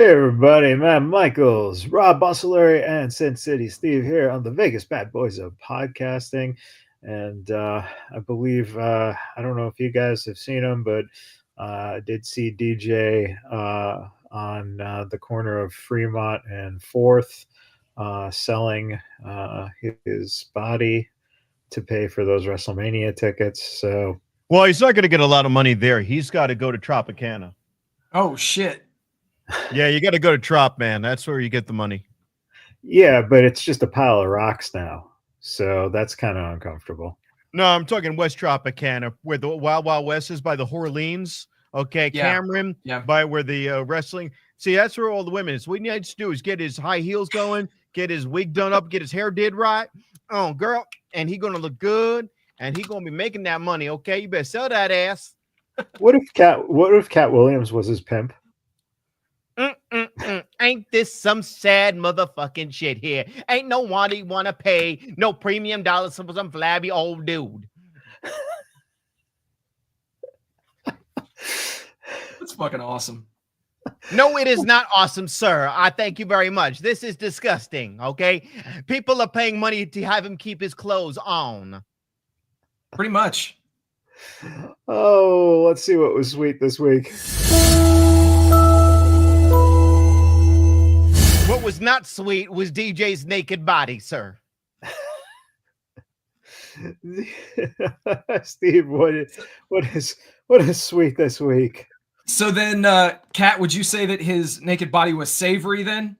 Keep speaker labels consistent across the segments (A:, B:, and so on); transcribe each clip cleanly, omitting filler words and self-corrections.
A: Hey everybody, Matt Michaels, Rob Busselary, and Sin City Steve here on the Vegas Bad Boys of Podcasting. And I believe, I don't know if you guys have seen him, but I did see DJ on the corner of Fremont and 4th selling his body to pay for those WrestleMania tickets. So,
B: well, he's not going to get a lot of money there. He's got to go to Tropicana.
C: Oh, shit.
B: Yeah, you got to go to Trop, man. That's where you get the money.
A: Yeah, but it's just a pile of rocks now. So that's kind of uncomfortable.
B: No, I'm talking West Tropicana, where the Wild Wild West is by the Orleans. Okay, yeah. Cameron, by where the wrestling. See, that's where all the women is. What he needs to do is get his high heels going, get his wig done up, get his hair did right. Oh, girl, and he gonna look good, and he gonna be making that money. Okay, you better sell that ass.
A: What if Cat Williams was his pimp?
B: Ain't this some sad motherfucking shit here? Ain't no one wanna pay no premium dollars for some flabby old dude.
C: That's fucking awesome.
B: No, it is not awesome, sir. I thank you very much. This is disgusting, okay? People are paying money to have him keep his clothes on.
C: Pretty much.
A: Oh, let's see what was sweet this week.
B: What was not sweet was DJ's naked body, sir.
A: Steve, what is sweet this week?
C: So then, Kat, would you say that his naked body was savory then?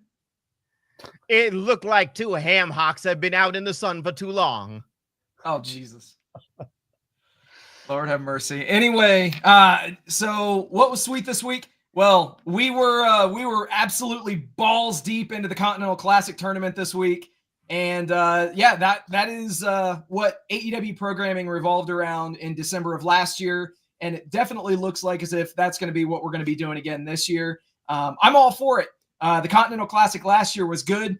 B: It looked like two ham hocks had been out in the sun for too long.
C: Oh, Jesus. Lord have mercy. Anyway, so what was sweet this week? Well, we were absolutely balls deep into the Continental Classic tournament this week. And yeah, that is what AEW programming revolved around in December of last year. And it definitely looks like as if that's going to be what we're going to be doing again this year. I'm all for it. The Continental Classic last year was good.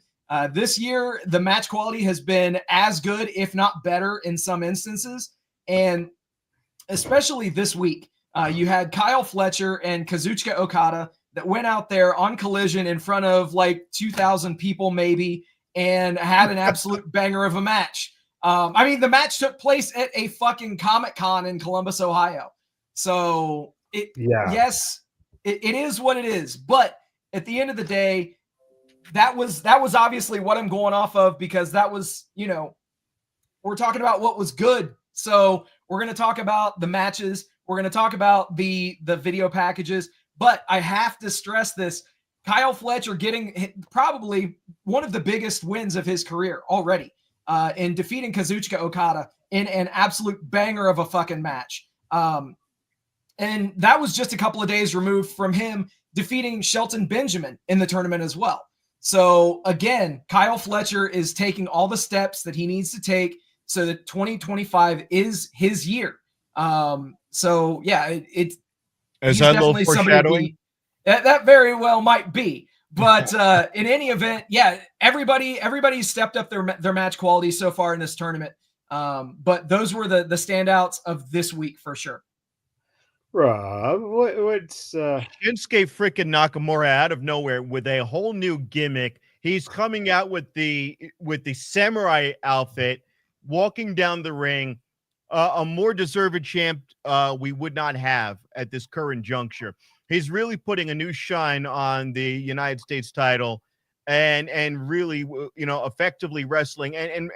C: This year, the match quality has been as good, if not better in some instances. And especially this week, you had Kyle Fletcher and Kazuchika Okada that went out there on Collision in front of like 2,000 people maybe and had an absolute banger of a match. I mean, the match took place at a fucking Comic-Con in Columbus, Ohio. So, yes, it is what it is. But at the end of the day, that was obviously what I'm going off of because that was, we're talking about what was good. So we're going to talk about the matches. We're going to talk about the video packages. But I have to stress this. Kyle Fletcher getting probably one of the biggest wins of his career already in defeating Kazuchika Okada in an absolute banger of a fucking match. And that was just a couple of days removed from him defeating Shelton Benjamin in the tournament as well. So again, Kyle Fletcher is taking all the steps that he needs to take so that 2025 is his year. So yeah,
B: is that a little foreshadowing?
C: That very well might be. But in any event, yeah, everybody stepped up their match quality so far in this tournament. But those were the standouts of this week for sure.
A: Rob, what's
B: Shinsuke freaking Nakamura out of nowhere with a whole new gimmick. He's coming out with the samurai outfit, walking down the ring. A more deserved champ we would not have at this current juncture. He's really putting a new shine on the United States title and really, effectively wrestling and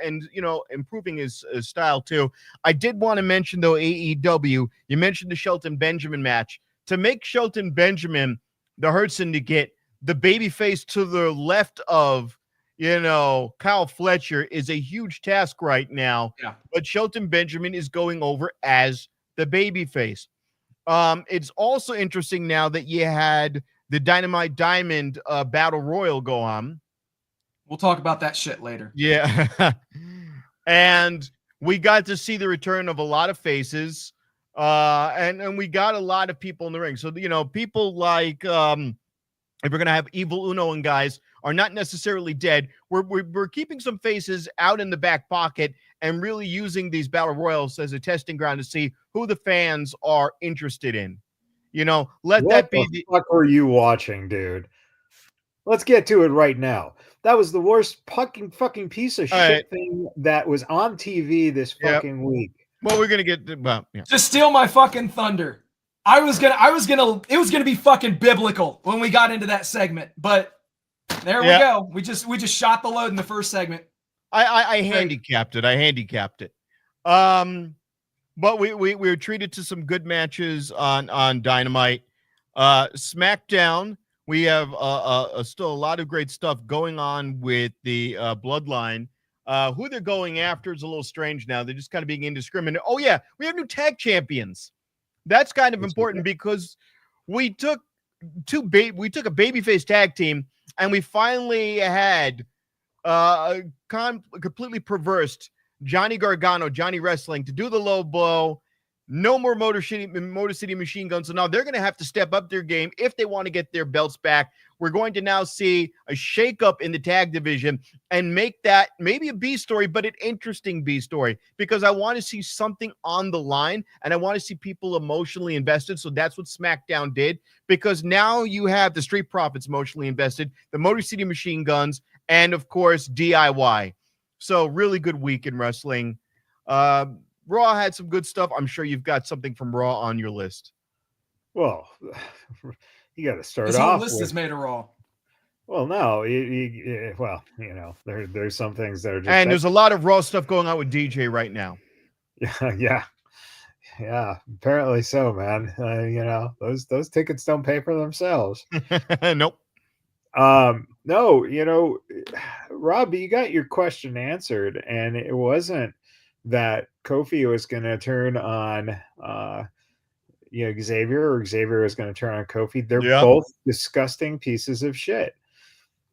B: improving his style too. I did want to mention though, AEW, you mentioned the Shelton Benjamin match. To make Shelton Benjamin the Hurt Syndicate, the babyface to the left of, Kyle Fletcher is a huge task right now.
C: Yeah.
B: But Shelton Benjamin is going over as the babyface. It's also interesting now that you had the Dynamite Diamond Battle Royal go on.
C: We'll talk about that shit later.
B: Yeah. And we got to see the return of a lot of faces. And we got a lot of people in the ring. So, people like, if we're going to have Evil Uno and guys are not necessarily dead. We're keeping some faces out in the back pocket and really using these battle royals as a testing ground to see who the fans are interested in. Let
A: what
B: that be.
A: What the fuck were you watching, dude? let's get to it right now. That was the worst fucking piece of
B: All
A: shit
B: right.
A: thing that was on TV this
B: Yep.
A: fucking week.
B: Well, we're gonna get well, yeah.
C: Just steal my fucking thunder. It was gonna be fucking biblical when we got into that segment, but there we go. We just shot the load in the first segment.
B: I handicapped it. But we were treated to some good matches on Dynamite. SmackDown, we have still a lot of great stuff going on with the Bloodline. Who they're going after is a little strange now. They're just kind of being indiscriminate. Oh yeah, we have new tag champions. That's kind of important because we took a babyface tag team and we finally had completely perversed Johnny Gargano, Johnny Wrestling, to do the low blow. No more Motor City Machine Guns. So now they're going to have to step up their game if they want to get their belts back. We're going to now see a shakeup in the tag division and make that maybe a B story, but an interesting B story, because I want to see something on the line and I want to see people emotionally invested. So that's what SmackDown did, because now you have the Street Profits emotionally invested, the Motor City Machine Guns, and of course DIY. So really good week in wrestling. Raw had some good stuff. I'm sure you've got something from Raw on your list.
A: Well, you got to start
C: this
A: off.
C: This whole list is made of Raw.
A: Well, no, there's some things that are just.
B: And there's a lot of Raw stuff going on with DJ right now.
A: Yeah. Apparently so, man. Those tickets don't pay for themselves.
B: Nope.
A: No, Rob, you got your question answered, and it wasn't that Kofi was going to turn on, Xavier, or Xavier was going to turn on Kofi. They're both disgusting pieces of shit.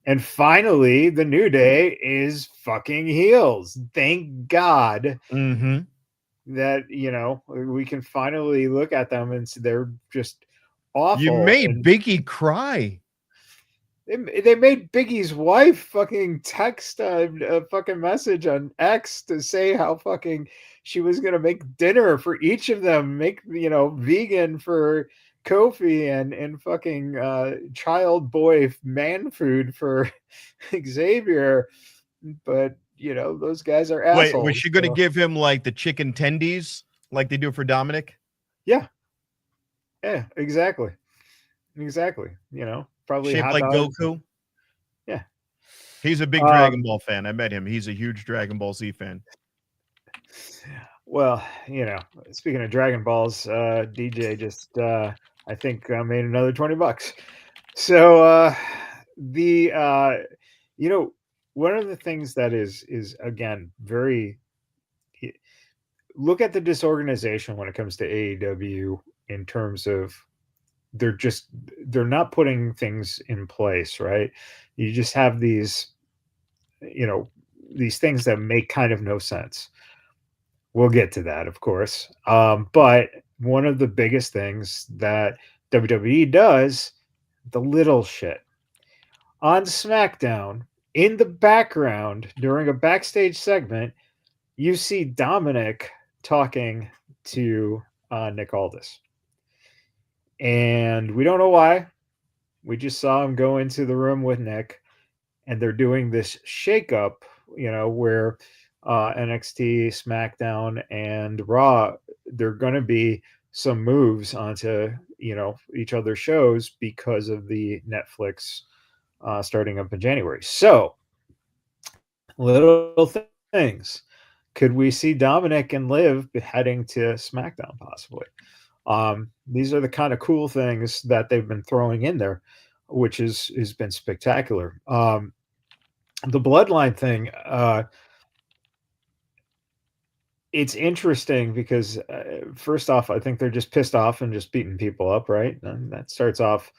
A: And finally, the New Day is fucking heels. Thank God that, we can finally look at them and see they're just awful.
B: You made Biggie cry.
A: They made Biggie's wife fucking text a fucking message on X to say how fucking she was going to make dinner for each of them, make, vegan for Kofi and fucking child boy man food for Xavier. But, those guys are assholes.
B: Wait, was she going to give him like the chicken tendies like they do for Dominic?
A: Yeah. Yeah, exactly. Probably
B: shaped like Goku.
A: Yeah.
B: He's a big Dragon Ball fan. I met him. He's a huge Dragon Ball Z fan.
A: Well, speaking of Dragon Balls, DJ just I think made another $20. So one of the things that is again very, look at the disorganization when it comes to AEW in terms of they're not putting things in place, right? You just have these things that make kind of no sense. We'll get to that, of course. But one of the biggest things that WWE does, the little shit. On SmackDown, in the background, during a backstage segment, you see Dominic talking to Nick Aldis. And we don't know why. We just saw him go into the room with Nick, and they're doing this shakeup, where NXT, SmackDown, and Raw, there are going to be some moves onto, each other's shows because of the Netflix starting up in January. So, little things. Could we see Dominic and Liv heading to SmackDown possibly? These are the kind of cool things that they've been throwing in there, which has been spectacular. The Bloodline thing, it's interesting because first off, I think they're just pissed off and just beating people up, right? And that starts off,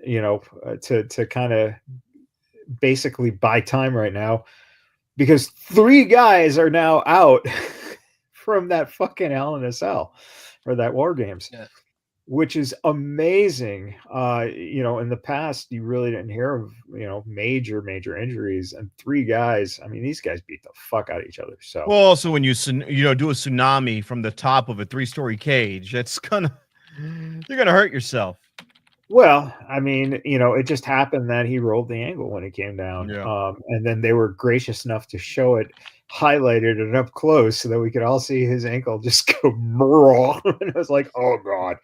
A: to kind of basically buy time right now, because 3 guys are now out from that fucking Hell in a Cell or that War Games, which is amazing. In the past, you really didn't hear of, major injuries, and 3 guys. I mean, these guys beat the fuck out of each other. So,
B: well, also when you do a tsunami from the top of a 3-story cage, you're gonna hurt yourself.
A: Well, I mean, it just happened that he rolled the ankle when he came down.
B: Yeah.
A: And then they were gracious enough to show it, highlighted it up close so that we could all see his ankle just go raw. And I was like, oh God.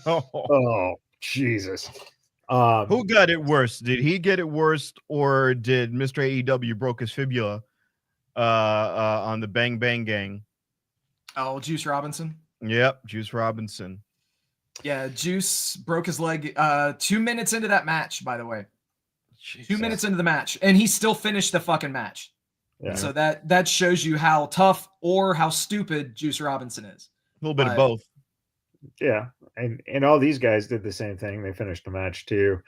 A: Oh, Jesus.
B: Who got it worse? Did he get it worse, or did Mr. AEW broke his fibula on the Bang Bang Gang?
C: Oh, Juice Robinson.
B: Yep, Juice Robinson.
C: Yeah, Juice broke his leg 2 minutes into that match, by the way.
B: Jesus.
C: 2 minutes into the match, and he still finished the fucking match.
A: Yeah.
C: So that shows you how tough or how stupid Juice Robinson is.
B: A little bit of both.
A: Yeah, and all these guys did the same thing. They finished the match too.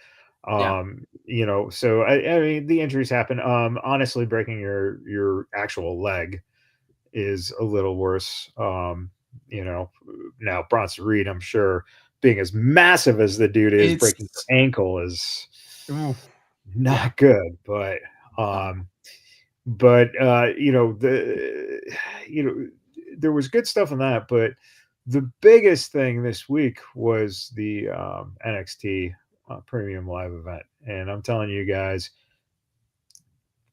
A: So I mean, the injuries happen. Honestly, breaking your actual leg is a little worse. Now Bronson Reed, I'm sure, being as massive as the dude is, breaking his ankle is not good. But there was good stuff in that. But the biggest thing this week was the NXT Premium Live event, and I'm telling you guys,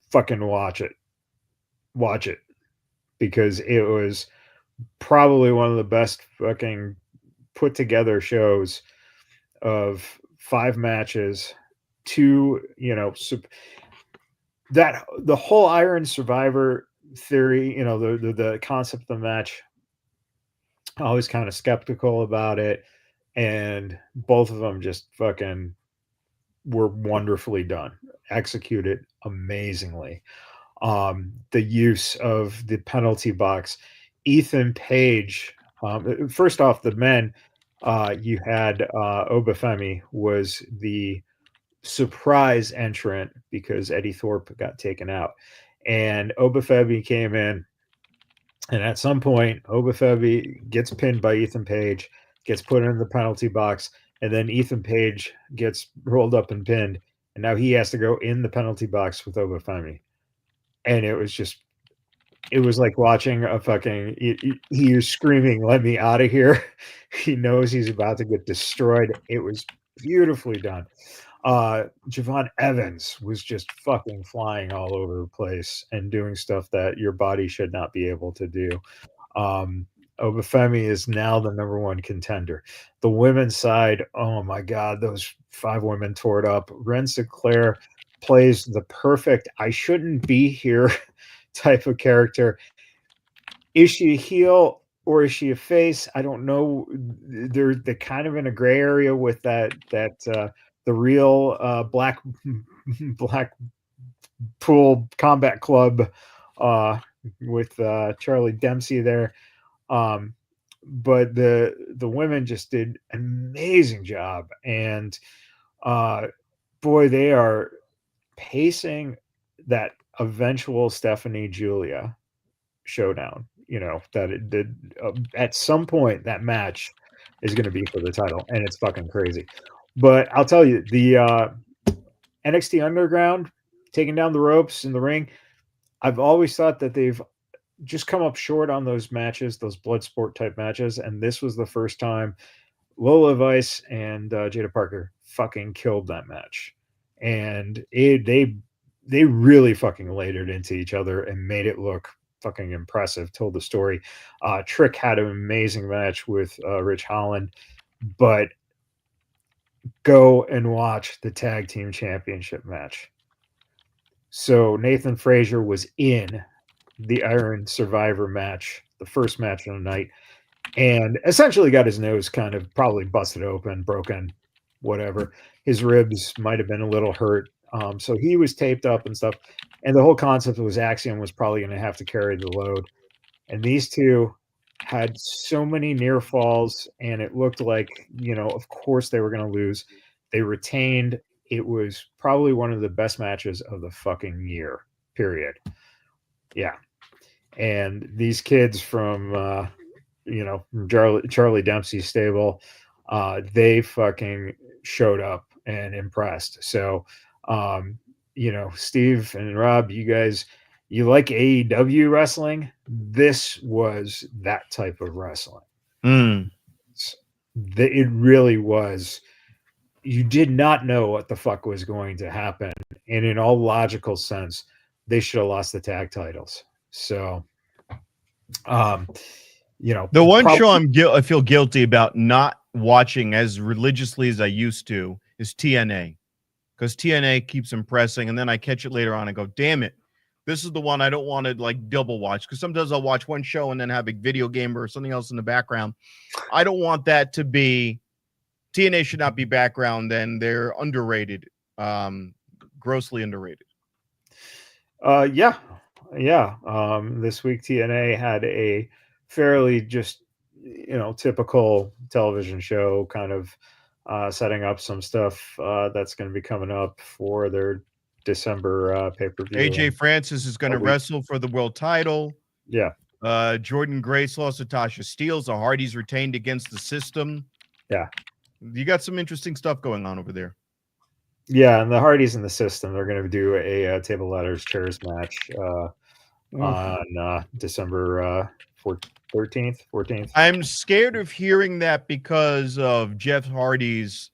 A: fucking watch it, because it was probably one of the best fucking put together shows of 5 matches. That the whole Iron Survivor theory, the concept of the match, always kind of skeptical about it, and both of them just fucking were wonderfully done, executed amazingly. The use of the penalty box, Ethan Page. First off, the men, you had Obafemi was the surprise entrant because Eddie Thorpe got taken out, and Obafemi came in, and at some point Obafemi gets pinned by Ethan Page, gets put in the penalty box, and then Ethan Page gets rolled up and pinned, and now he has to go in the penalty box with Obafemi. And it was like watching a fucking, he was screaming, "Let me out of here." He knows he's about to get destroyed. It was beautifully done. Javon Evans was just fucking flying all over the place and doing stuff that your body should not be able to do. Obafemi is now the number 1 contender. The women's side, oh my God, those 5 women tore it up. Ren Sinclair plays the perfect I shouldn't be here type of character. Is she a heel or is she a face? I don't know. They're kind of in a gray area with that the real Blackpool Combat Club with Charlie Dempsey there. But the women just did an amazing job, and boy, they are pacing that eventual Stephanie Julia showdown. That it did at some point that match is going to be for the title, and it's fucking crazy. But I'll tell you, the NXT Underground taking down the ropes in the ring, I've always thought that they've just come up short on those matches, those blood sport type matches, and this was the first time Lola Vice and Jada Parker fucking killed that match, and they really fucking laid it into each other and made it look fucking impressive. Told the story. Trick had an amazing match with Rich Holland, but go and watch the tag team championship match. So Nathan Frazier was in the Iron Survivor match, the first match of the night, and essentially got his nose kind of probably busted open, broken, whatever. His ribs might have been a little hurt. So he was taped up and stuff. And the whole concept was Axiom was probably going to have to carry the load. And these two had so many near falls, and it looked like, of course they were going to lose. They retained. It was probably one of the best matches of the fucking year, period. Yeah. And these kids from, Charlie Dempsey's stable, they fucking showed up and impressed. So, Steve and Rob, you guys, you like AEW wrestling? This was that type of wrestling. It really was you did not know what the fuck was going to happen, and in all logical sense, they should have lost the tag titles. So, um,
B: The one
A: probably,
B: show I feel guilty about not watching as religiously as I used to is TNA, because TNA keeps impressing, and then I catch it later on and go, damn it, this is the one I don't want to like double watch, because sometimes I'll watch one show and then have a video game or something else in the background. I don't want that to be. TNA should not be background, and they're underrated, grossly underrated.
A: yeah. This week TNA had a fairly just typical television show, kind of setting up some stuff that's going to be coming up for their December pay-per-view.
B: AJ Francis is going to wrestle for the world title.
A: Yeah.
B: Jordan Grace lost to Tasha Steelz. The Hardys retained against the System.
A: Yeah.
B: You got some interesting stuff going on over there.
A: Yeah, and the Hardys in the System, they're going to do a table, ladders, chairs match on December 13th, 14th.
B: I'm scared of hearing that because of Jeff Hardy's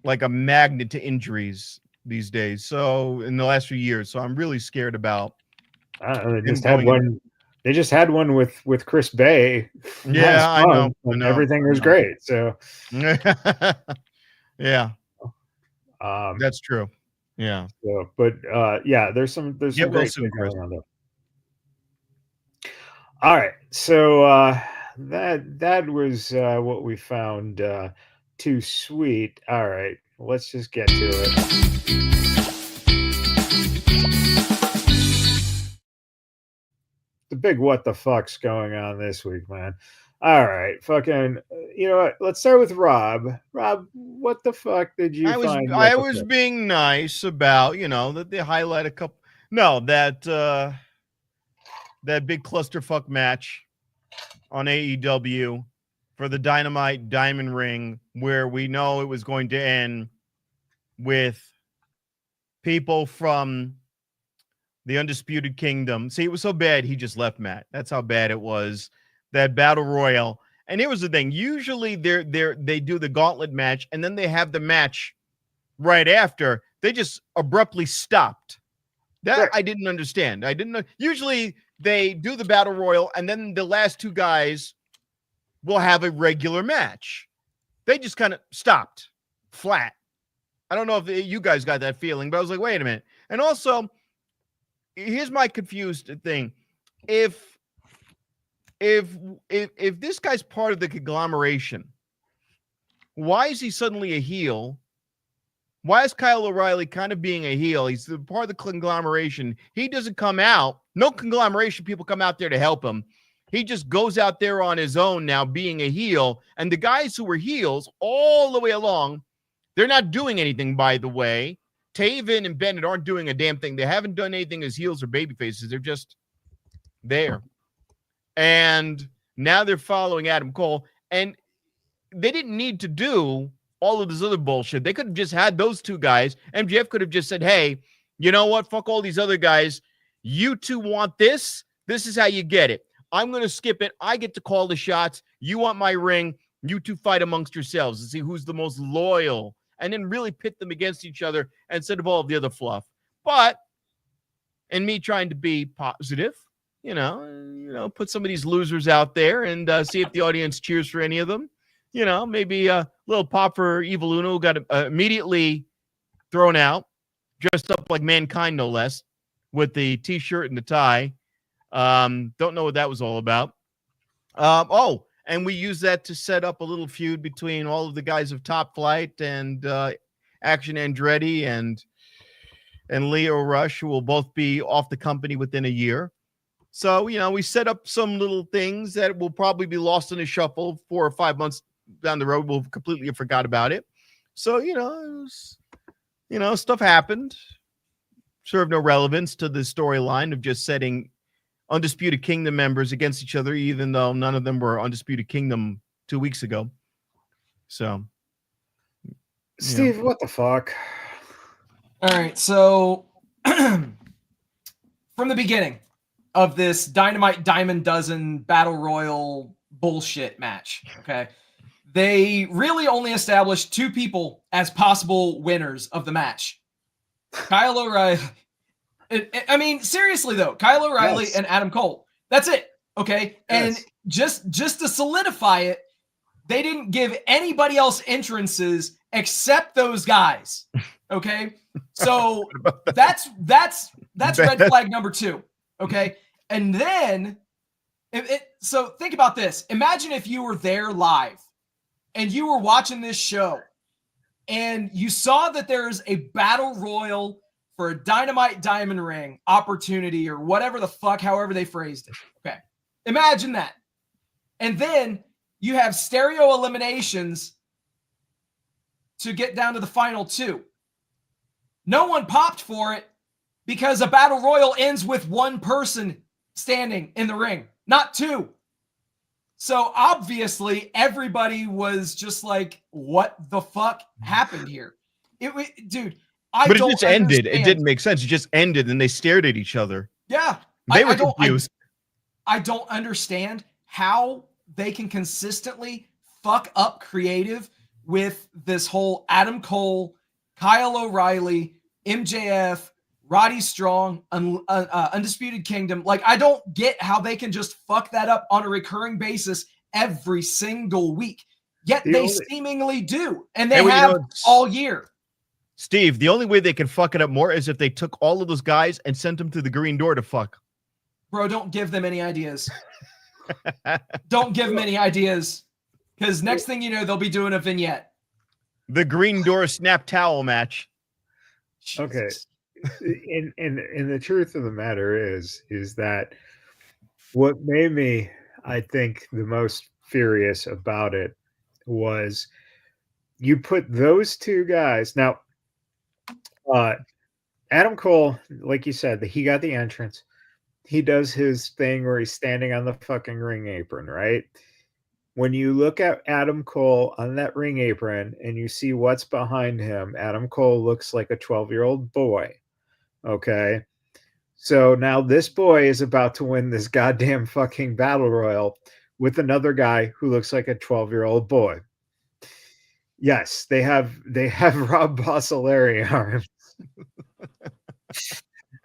B: like a magnet to injuries these days. So in the last few years, so I'm really scared about.
A: They just had one. They just had one with Chris Bay.
B: Yeah, I know.
A: And everything was great. So
B: yeah, that's true. Yeah.
A: So, but yeah, there's some great things going on there. All right, so that was what we found too sweet. All right, let's just get to it. The big what the fuck's going on this week, man. All right, fucking, you know what? Let's start with Rob. Rob, what the fuck did you find?
B: I was being nice about, that they highlight a couple. No, that big clusterfuck match on AEW for the Dynamite Diamond Ring, where we know it was going to end with people from the Undisputed Kingdom. See, it was so bad he just left, Matt. That's how bad it was. That battle royal. And here was the thing. Usually they do the gauntlet match and then they have the match right after. They just abruptly stopped. That right. I didn't understand. I didn't know. Usually they do the battle royal and then the last two guys will have a regular match. They just kind of stopped flat. I don't know if you guys got that feeling, but I was like, wait a minute. And also, here's my confused thing. If this guy's part of the conglomeration, why is he suddenly a heel? Why is Kyle O'Reilly kind of being a heel? He's the part of the conglomeration. He doesn't come out. No conglomeration people come out there to help him. He just goes out there on his own now being a heel. And the guys who were heels all the way along, they're not doing anything, by the way. Taven and Bennett aren't doing a damn thing. They haven't done anything as heels or baby faces. They're just there. And now they're following Adam Cole. And they didn't need to do all of this other bullshit. They could have just had those two guys. MJF could have just said, hey, you know what? Fuck all these other guys. You two want this? This is how you get it. I'm going to skip it. I get to call the shots. You want my ring. You two fight amongst yourselves to see who's the most loyal. And then really pit them against each other instead of all of the other fluff. But, and me trying to be positive, put some of these losers out there and see if the audience cheers for any of them. Maybe a little pop for Evil Uno, who got immediately thrown out, dressed up like Mankind, no less, with the T-shirt and the tie. Don't know what that was all about. And we use that to set up a little feud between all of the guys of Top Flight and Action Andretti and Leo Rush, who will both be off the company within a year. So, we set up some little things that will probably be lost in a shuffle 4 or 5 months down the road. We'll completely forgot about it. So, stuff happened. Served no relevance to the storyline of just setting Undisputed Kingdom members against each other, even though none of them were Undisputed Kingdom 2 weeks ago. So,
A: Steve, what the fuck?
C: All right, so from the beginning of this Dynamite Diamond Dozen Battle Royal bullshit match, okay, they really only established 2 people as possible winners of the match. Kyle O'Reilly. I mean, seriously though, Kyle O'Reilly and Adam Cole. That's it. Okay. And just to solidify it, they didn't give anybody else entrances except those guys. Okay. So that's red flag number 2. Okay. And then so think about this. Imagine if you were there live and you were watching this show and you saw that there's a battle royal for a Dynamite Diamond Ring opportunity or whatever the fuck, however they phrased it. Okay. Imagine that. And then you have stereo eliminations to get down to the final 2. No one popped for it because a battle royal ends with 1 person standing in the ring, not 2. So obviously everybody was just like, what the fuck happened here? Dude,
B: but it just ended. It didn't make sense. It just ended and they stared at each other.
C: Yeah.
B: They were confused.
C: I don't understand how they can consistently fuck up creative with this whole Adam Cole, Kyle O'Reilly, MJF, Roddy Strong, Undisputed Kingdom. Like, I don't get how they can just fuck that up on a recurring basis every single week. Yet they seemingly do. And they have all year.
B: Steve, the only way they can fuck it up more is if they took all of those guys and sent them to the green door to fuck.
C: Bro, don't give them any ideas. Don't give them any ideas. Because next thing you know, they'll be doing a vignette.
B: The green door snap towel match.
A: Okay. And the truth of the matter is that what made me, I think, the most furious about it was you put those 2 guys. Now, Adam Cole, like you said, he got the entrance. He does his thing where he's standing on the fucking ring apron, right? When you look at Adam Cole on that ring apron and you see what's behind him, Adam Cole looks like a 12-year-old boy. Okay. So now this boy is about to win this goddamn fucking battle royal with another guy who looks like a 12-year-old boy. Yes, they have Rob Bossoleri arms.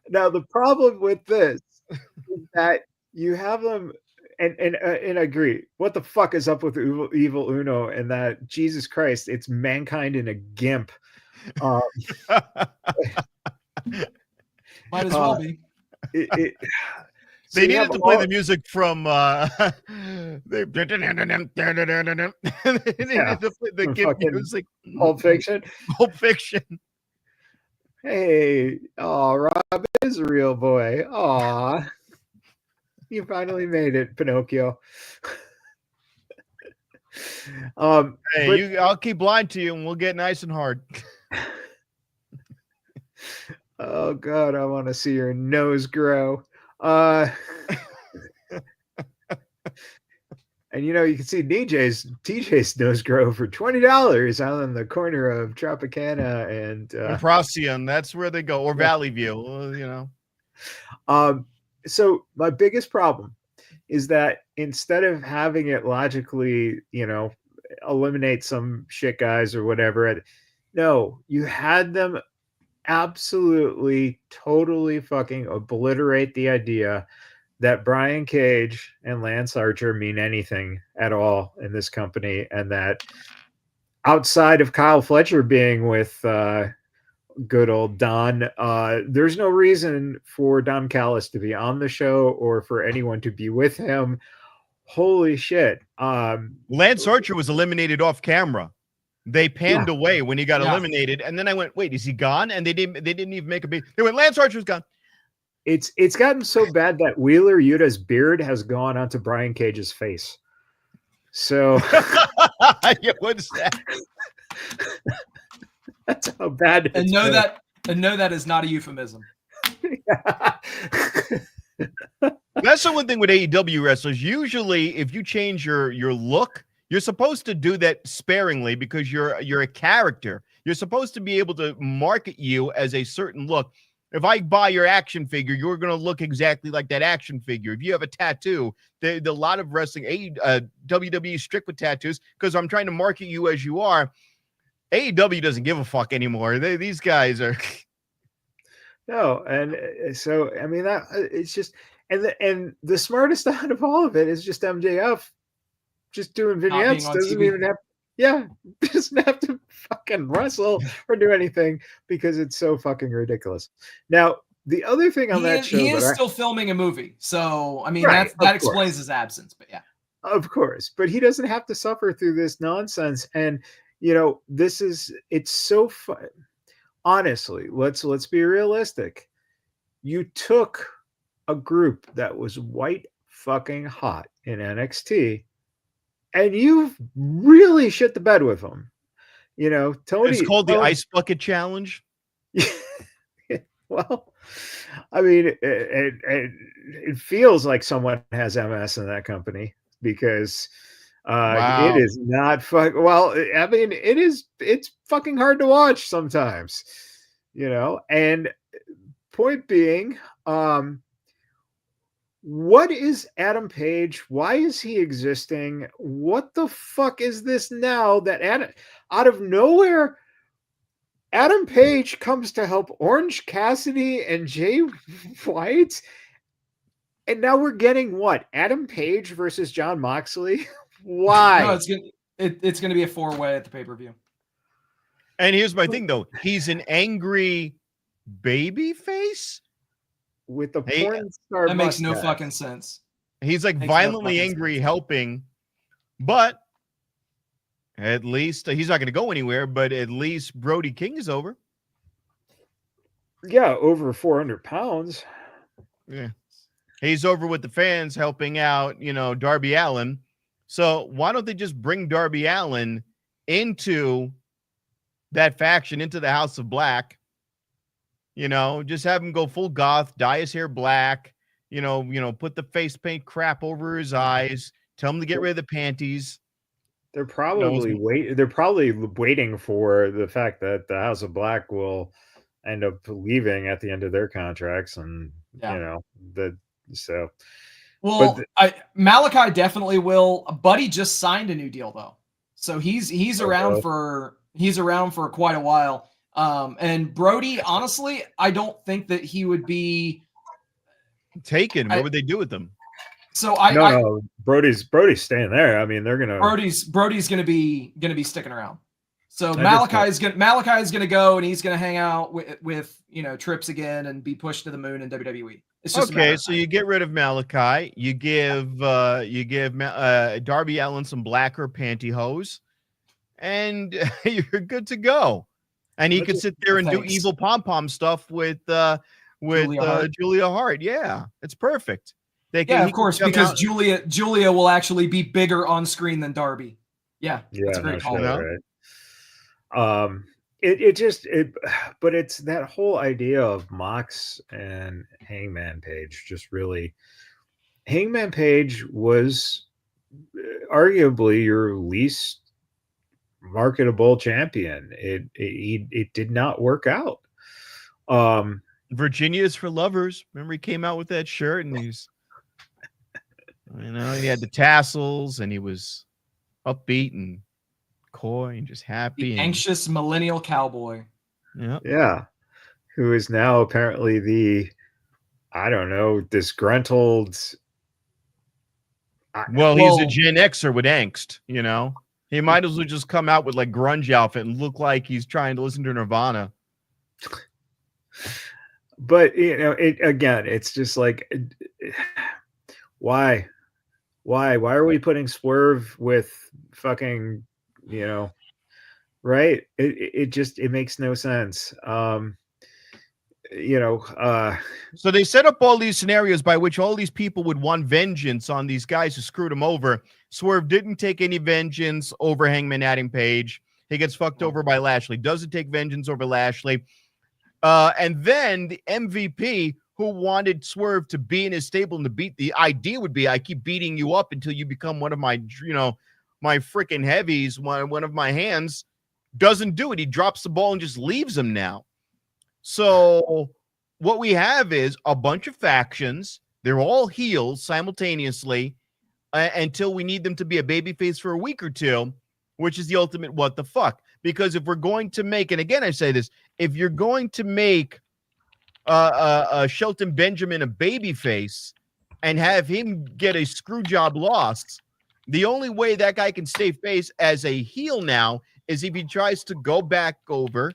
A: Now the problem with this is that you have them, and I agree. What the fuck is up with Evil Uno and that? Jesus Christ, it's Mankind in a gimp.
C: Might as well be.
B: They needed to play the music from they needed to play the gimp music.
A: Pulp Fiction.
B: Pulp Fiction.
A: Hey, oh, Rob is a real boy. Aw, you finally made it, Pinocchio.
B: Hey, I'll keep lying to you, and we'll get nice and hard.
A: Oh God, I want to see your nose grow. And you can see TJ's nose grow for $20 out in the corner of Tropicana and
B: Procyon. That's where they go, or Valley View.
A: So my biggest problem is that instead of having it logically, eliminate some shit guys or whatever, no, you had them absolutely, totally fucking obliterate the idea that Brian Cage and Lance Archer mean anything at all in this company, and that outside of Kyle Fletcher being with good old Don, there's no reason for Don Callis to be on the show or for anyone to be with him. Holy shit.
B: Lance Archer was eliminated off camera. They panned away when he got eliminated, and then I went, "Wait, is he gone?" And they didn't even make a big. They went, "Lance Archer's gone."
A: It's gotten so bad that Wheeler Yuta's beard has gone onto Brian Cage's face. So
C: what's that?
A: That's how bad it is.
C: And know that is not a euphemism.
B: That's the one thing with AEW wrestlers. Usually, if you change your look, you're supposed to do that sparingly because you're a character. You're supposed to be able to market you as a certain look. If I buy your action figure, you're going to look exactly like that action figure. If you have a tattoo, a lot of wrestling, WWE is strict with tattoos because I'm trying to market you as you are. AEW doesn't give a fuck anymore. These guys are.
A: No, and so I mean that it's just and the smartest out of all of it is just MJF just doing
C: Not being
A: vignettes.
C: on
A: Doesn't
C: TV.
A: even have doesn't have to fucking wrestle or do anything because it's so fucking ridiculous. Now the other thing on that show,
C: he is still filming a movie, so I mean
A: Right,
C: that
A: of
C: explains
A: course.
C: his absence. But yeah,
A: Of course, but he doesn't have to suffer through this nonsense. And it's so fun. Honestly, let's be realistic. You took a group that was white fucking hot in NXT, and you've really shit the bed with them.
B: It's called the Ice Bucket Challenge.
A: Well, I mean, it feels like someone has MS in that company because it is not well, I mean, it's fucking hard to watch sometimes, and point being, what is Adam Page? Why is he existing? What the fuck is this now that out of nowhere Adam Page comes to help Orange Cassidy and Jay White? And now we're getting what? Adam Page versus John Moxley? Why?
C: no, it's gonna be a 4-way at the pay-per-view.
B: And here's my thing, though. He's an angry baby face
A: with the porn star
C: that makes no fucking sense.
B: He's like violently angry helping, but at least he's not going to go anywhere, but at least Brody King is over.
A: Yeah, over 400 pounds.
B: Yeah. He's over with the fans helping out, Darby Allin. So why don't they just bring Darby Allin into that faction, into the House of Black? Just have him go full goth, dye his hair black, put the face paint crap over his eyes, tell him to get rid of the panties.
A: They're probably waiting for the fact that the House of Black will end up leaving at the end of their contracts, and
C: Malachi definitely will. Buddy just signed a new deal though, so he's around for quite a while. And Brody, honestly, I don't think that he would be
B: taken. What would they do with them?
C: So
A: no, Brody's staying there. I mean, they're gonna
C: Brody's gonna be sticking around. So Malachi is gonna go, and he's gonna hang out with Trips again and be pushed to the moon in WWE. It's just
B: okay. So you get rid of Malachi, you give Darby Allin some blacker pantyhose, and you're good to go. And he could sit there and do evil pom pom stuff with Julia Hart. Yeah, it's perfect.
C: Of course, because Julia will actually be bigger on screen than Darby. Yeah, it's a great call.
A: Right. But it's that whole idea of Mox and Hangman Page. Just really, Hangman Page was arguably your least marketable champion. It did not work out.
B: Virginia is for lovers. Remember, he came out with that shirt, and he's. He had the tassels, and he was upbeat and coy and just happy.
C: The anxious millennial cowboy.
A: Yeah. Who is now apparently the, disgruntled.
B: He's a Gen Xer with angst, He might as well just come out with like grunge outfit and look like he's trying to listen to Nirvana.
A: But, it's just like, why are we putting Swerve with fucking, right? It makes no sense. So
B: they set up all these scenarios by which all these people would want vengeance on these guys who screwed him over. Swerve didn't take any vengeance over Hangman Adam Page. He gets fucked over by Lashley. Doesn't take vengeance over Lashley. And then the MVP who wanted Swerve to be in his stable and to beat, the idea would be, I keep beating you up until you become one of my, my freaking heavies, one of my hands, doesn't do it. He drops the ball and just leaves him now. So what we have is a bunch of factions. They're all heels simultaneously until we need them to be a babyface for a week or two, which is the ultimate what the fuck. Because if we're going to make, and again I say this, if you're going to make Shelton Benjamin a babyface and have him get a screw job loss, the only way that guy can stay face as a heel now is if he tries to go back over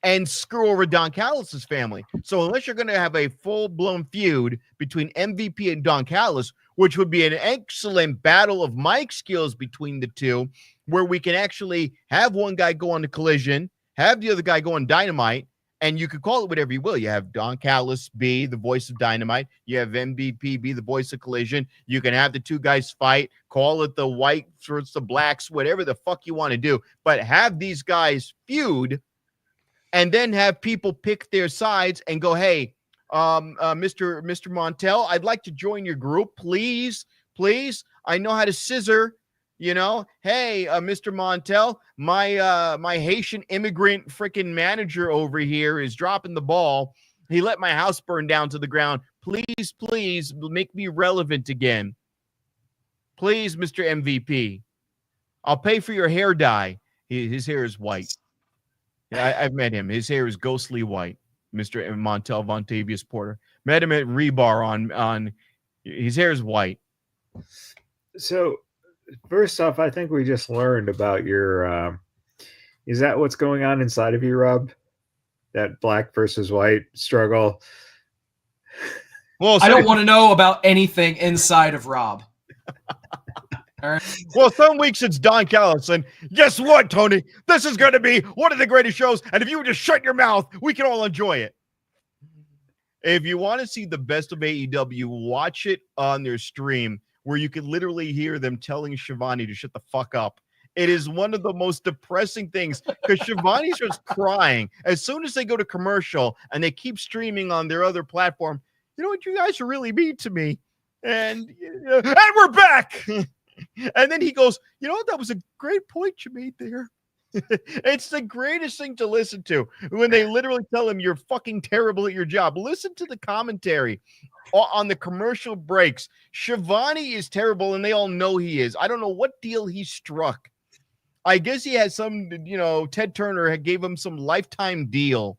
B: and screw over Don Callis' family. So unless you're going to have a full-blown feud between MVP and Don Callis, which would be an excellent battle of mic skills between the two, where we can actually have one guy go on the Collision, have the other guy go on Dynamite, and you could call it whatever you will. You have Don Callis be the voice of Dynamite. You have MVP be the voice of Collision. You can have the two guys fight, call it the white versus the blacks, whatever the fuck you want to do, but have these guys feud and then have people pick their sides and go, hey, Mr. Montel, I'd like to join your group. Please. I know how to scissor, you know. Hey, Mr. Montel, my Haitian immigrant freaking manager over here is dropping the ball. He let my house burn down to the ground. Please make me relevant again. Please, Mr. MVP. I'll pay for your hair dye. His hair is white. Yeah, I've met him. His hair is ghostly white, Mr. Montel Vontavious Porter. Met him at Rebar on his hair is white.
A: So, first off, I think we just learned about your, is that what's going on inside of you, Rob? That black versus white struggle?
C: Well, I don't want to know about anything inside of Rob.
B: All right. Well, some weeks it's Don Callis, and guess what, Tony? This is going to be one of the greatest shows, and if you would just shut your mouth, we can all enjoy it. If you want to see the best of AEW, watch it on their stream, where you can literally hear them telling Shivani to shut the fuck up. It is one of the most depressing things, because Shivani starts crying as soon as they go to commercial, and they keep streaming on their other platform. You know what? You guys are really mean to me. And we're back. And then he goes, you know what? That was a great point you made there. It's the greatest thing to listen to when they literally tell him you're fucking terrible at your job. Listen to the commentary on the commercial breaks. Shivani is terrible, and they all know he is. I don't know what deal he struck. I guess he has some, Ted Turner gave him some lifetime deal,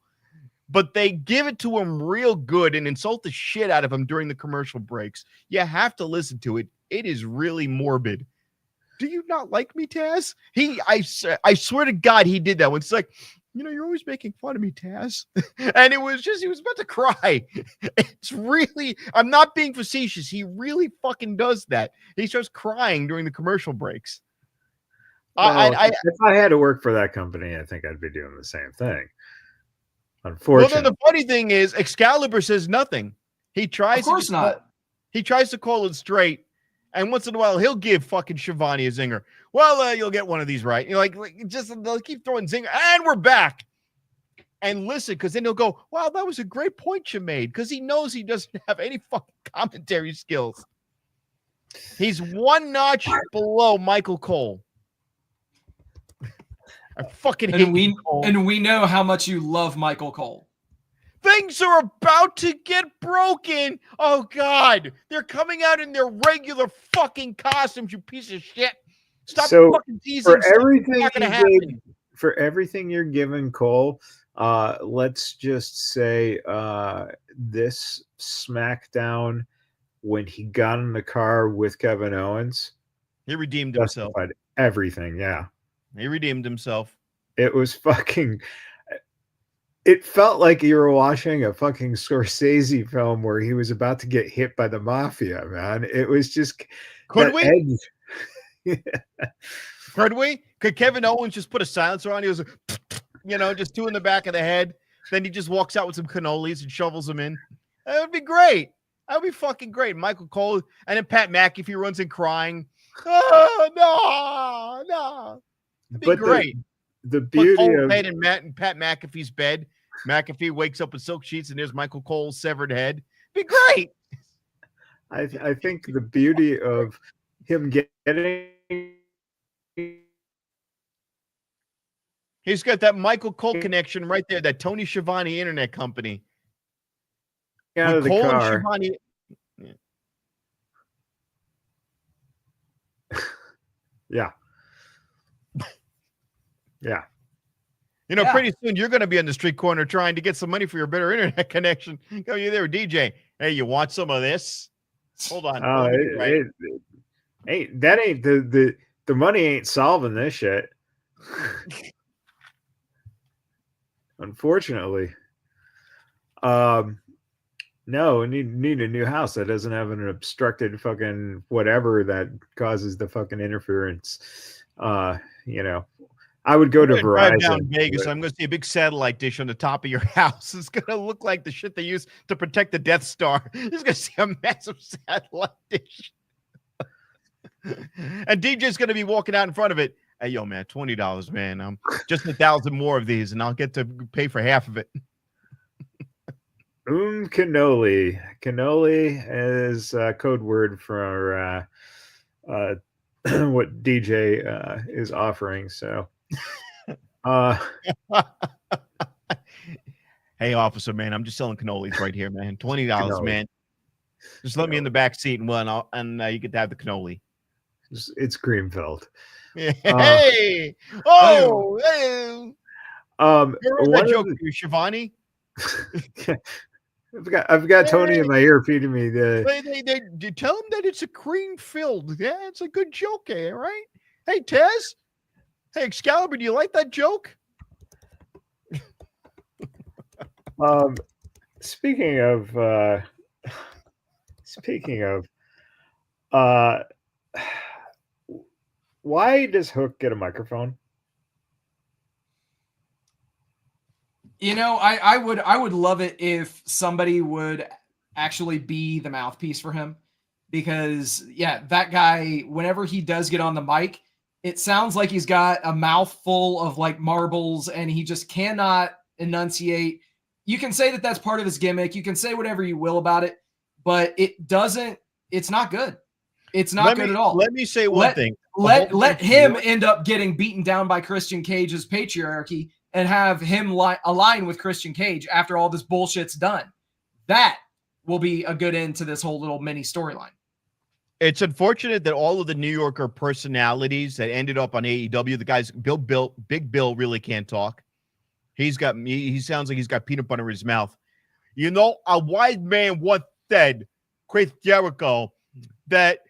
B: but they give it to him real good and insult the shit out of him during the commercial breaks. You have to listen to it. It is really morbid. Do you not like me, Taz? I swear to God, he did that one. It's like, you're always making fun of me, Taz. And he was about to cry. It's really, I'm not being facetious. He really fucking does that. He starts crying during the commercial breaks.
A: Well, if I had to work for that company, I think I'd be doing the same thing. Unfortunately.
B: Well, then the funny thing is, Excalibur says nothing. He tries. Of
C: course not.
B: He tries to call it straight, and once in a while he'll give fucking Shivani a zinger. Well, you'll get one of these right. They'll keep throwing zinger, and we're back. And listen, because then he'll go, "Wow, that was a great point you made," because he knows he doesn't have any fucking commentary skills. He's one notch below Michael Cole. I fucking hate Michael Cole.
C: And we know how much you love Michael Cole.
B: Things are about to get broken. Oh, God. They're coming out in their regular fucking costumes, you piece of shit. Stop fucking teasing.
A: For everything you're giving Cole, let's just say this SmackDown, when he got in the car with Kevin Owens,
B: he redeemed himself.
A: Everything, yeah.
B: He redeemed himself.
A: It was fucking... It felt like you were watching a fucking Scorsese film where he was about to get hit by the mafia, man. It was just...
B: Could we? Could we? Could Kevin Owens just put a silencer on? He was, just two in the back of the head. Then he just walks out with some cannolis and shovels them in. That would be great. That would be fucking great. Michael Cole. And then Pat McAfee runs in crying. Oh, no. That'd be great.
A: The beauty of
B: head in Pat McAfee's bed. McAfee wakes up with silk sheets, and there's Michael Cole's severed head. Be great.
A: I think the beauty of him getting...
B: He's got that Michael Cole connection right there, that Tony Schiavone internet company.
A: out
B: With
A: of the
B: Cole and
A: car.
B: Shivani,
A: Yeah. Yeah.
B: you know,
C: Yeah.
B: pretty soon you're going to be on the street corner trying to get some money for your better internet connection. Go, you there, DJ? Hey, you want some of this? Hold on.
A: Oh,
B: Let me get right.
A: that ain't the money ain't solving this shit. Unfortunately. No, we need a new house that doesn't have an obstructed fucking whatever that causes the fucking interference. You know, I would go
B: I'm
A: to
B: gonna drive down
A: Verizon.
B: Vegas. I'm going to see a big satellite dish on the top of your house. It's going to look like the shit they use to protect the Death Star. You're going to see a massive satellite dish. And DJ's going to be walking out in front of it. Hey, yo, man, $20, man. Just 1,000 more of these, and I'll get to pay for half of it.
A: Cannoli. Cannoli is code word for what DJ is offering. So,
B: hey, officer, man, I'm just selling cannolis right here, man. $20,
A: Cannoli.
B: man. Just let me in the back seat, and you get to have the cannoli.
A: It's cream filled.
B: Hey! Oh! Hey! Remember that joke to you, Shivani?
A: I've got Tony in my ear feeding me the.
B: They tell him that it's a cream filled. Yeah, it's a good joke, right? Hey, Tez. Hey, Excalibur, do you like that joke?
A: Speaking of, why does Hook get a microphone?
C: You know, I would love it if somebody would actually be the mouthpiece for him, because yeah, that guy, whenever he does get on the mic, it sounds like he's got a mouthful of like marbles and he just cannot enunciate. You can say that that's part of his gimmick. You can say whatever you will about it, but it's not good. It's not good at all.
B: Let me say one thing.
C: Let him end up getting beaten down by Christian Cage's patriarchy and have him align with Christian Cage after all this bullshit's done. That will be a good end to this whole little mini storyline.
B: It's unfortunate that all of the New Yorker personalities that ended up on AEW, the guys, Big Bill really can't talk. He sounds like he's got peanut butter in his mouth. You know, a wise man once said, Chris Jericho, that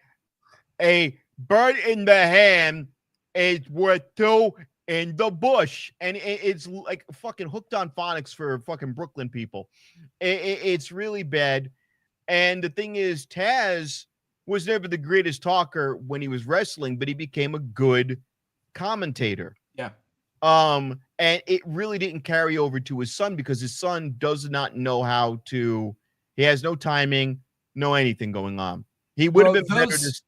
B: a bird in the hand is worth two in the bush. And it's like fucking hooked on phonics for fucking Brooklyn people. It's really bad. And the thing is, Taz was never the greatest talker when he was wrestling, but he became a good commentator.
C: Yeah.
B: And it really didn't carry over to his son because his son does not know how to, he has no timing, no anything going on. He would have been better to.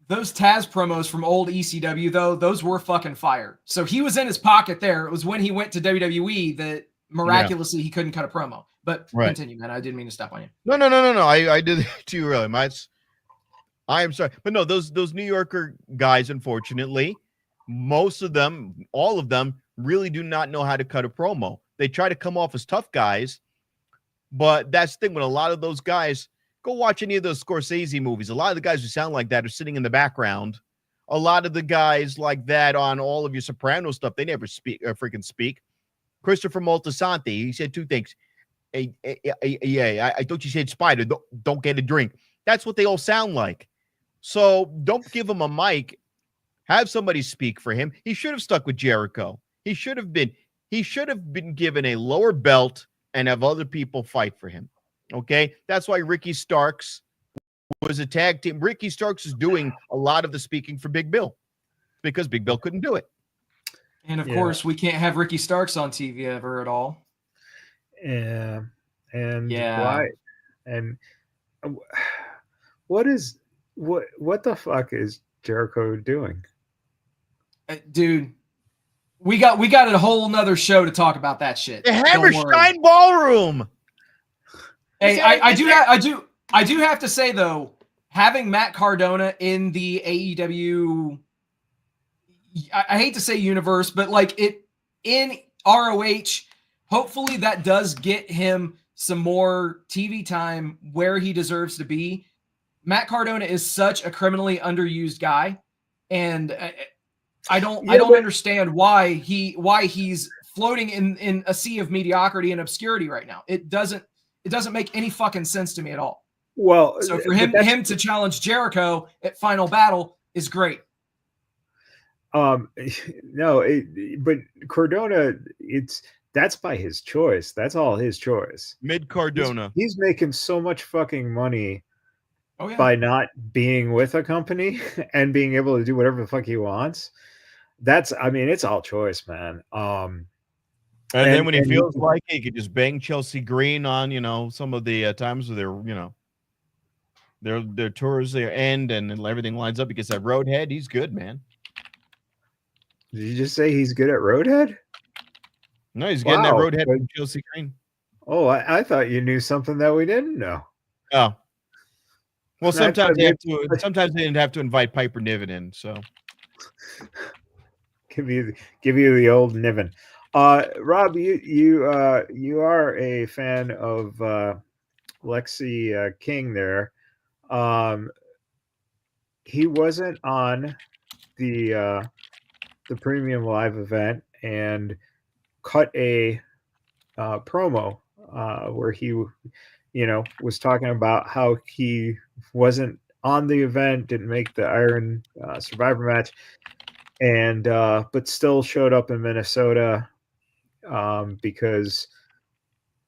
C: Those Taz promos from old ECW, though, those were fucking fire. So he was in his pocket there. It was when he went to WWE that miraculously he couldn't cut a promo. But continue, man. I didn't mean to stop on you.
B: No. I did it too early. I am sorry. But no, those New Yorker guys, unfortunately, most of them, all of them, really do not know how to cut a promo. They try to come off as tough guys, but that's the thing with a lot of those guys. Go watch any of those Scorsese movies. A lot of the guys who sound like that are sitting in the background. A lot of the guys like that on all of your Soprano stuff, they never freaking speak. Christopher Moltisanti, he said two things. I thought you said Spider, don't get a drink. That's what they all sound like. So don't give him a mic. Have somebody speak for him. He should have stuck with Jericho. He should have been given a lower belt and have other people fight for him. Okay, that's why Ricky Starks was a tag team. Ricky Starks is doing a lot of the speaking for Big Bill because Big Bill couldn't do it.
C: And of course, we can't have Ricky Starks on TV ever at all.
A: Yeah, and why? And what the fuck is Jericho doing?
C: Dude, we got a whole nother show to talk about that shit.
B: The Hammerstein Ballroom.
C: Hey, I do have to say though, having Matt Cardona in the AEW, I hate to say universe, but like it in ROH, hopefully that does get him some more TV time where he deserves to be. Matt Cardona is such a criminally underused guy, and I don't understand why he's floating in a sea of mediocrity and obscurity right now. It doesn't make any fucking sense to me at all.
A: Well,
C: so for him to challenge Jericho at Final Battle is great.
A: No, but Cardona, that's by his choice. That's all his choice.
B: Mid Cardona.
A: He's making so much fucking money by not being with a company and being able to do whatever the fuck he wants. It's all choice, man.
B: And then when he feels like he could just bang Chelsea Green on, some of the times where their tours their end and everything lines up because that Roadhead, he's good, man.
A: Did you just say he's good at Roadhead?
B: No, he's getting that Roadhead from Chelsea Green.
A: Oh, I thought you knew something that we didn't know.
B: Oh. Well, sometimes they didn't have to invite Piper Niven in, so
A: give you the old Niven. Rob, you are a fan of Lexi King there. He wasn't on the premium live event and cut a promo where he was talking about how he wasn't on the event, didn't make the Iron Survivor match, and but still showed up in Minnesota because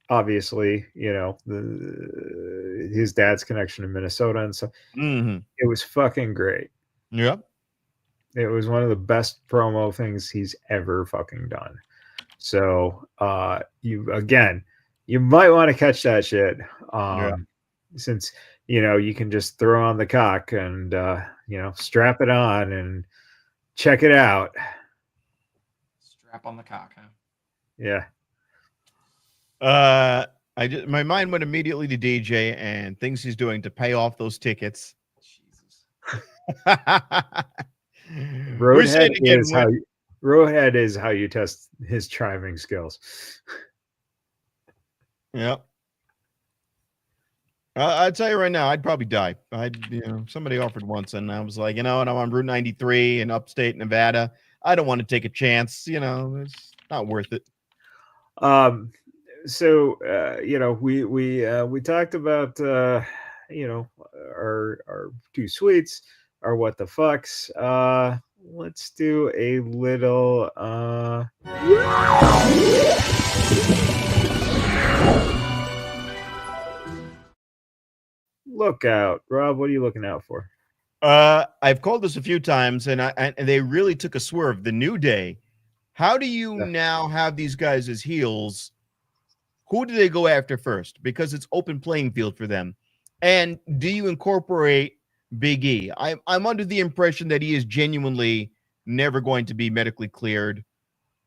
A: obviously his dad's connection to Minnesota, and so it was fucking great.
B: Yeah,
A: it was one of the best promo things he's ever fucking done. So you might want to catch that shit since you can just throw on the cock and strap it on and check it out.
C: Strap on the cock, huh?
A: Yeah.
B: My mind went immediately to DJ and things he's doing to pay off those tickets.
C: Jesus.
A: Roadhead is how you test his chiming skills.
B: Yep. I'll tell you right now, I'd probably die. Somebody offered once, and I was like, I'm on Route 93 in upstate Nevada. I don't want to take a chance. It's not worth it.
A: So we talked about our two sweets, our what the fucks. Let's do a little look out. Rob, what are you looking out for?
B: I've called this a few times, and they really took a swerve. The New Day. How do you now have these guys as heels? Who do they go after first? Because it's open playing field for them. And do you incorporate Big E? I'm under the impression that he is genuinely never going to be medically cleared.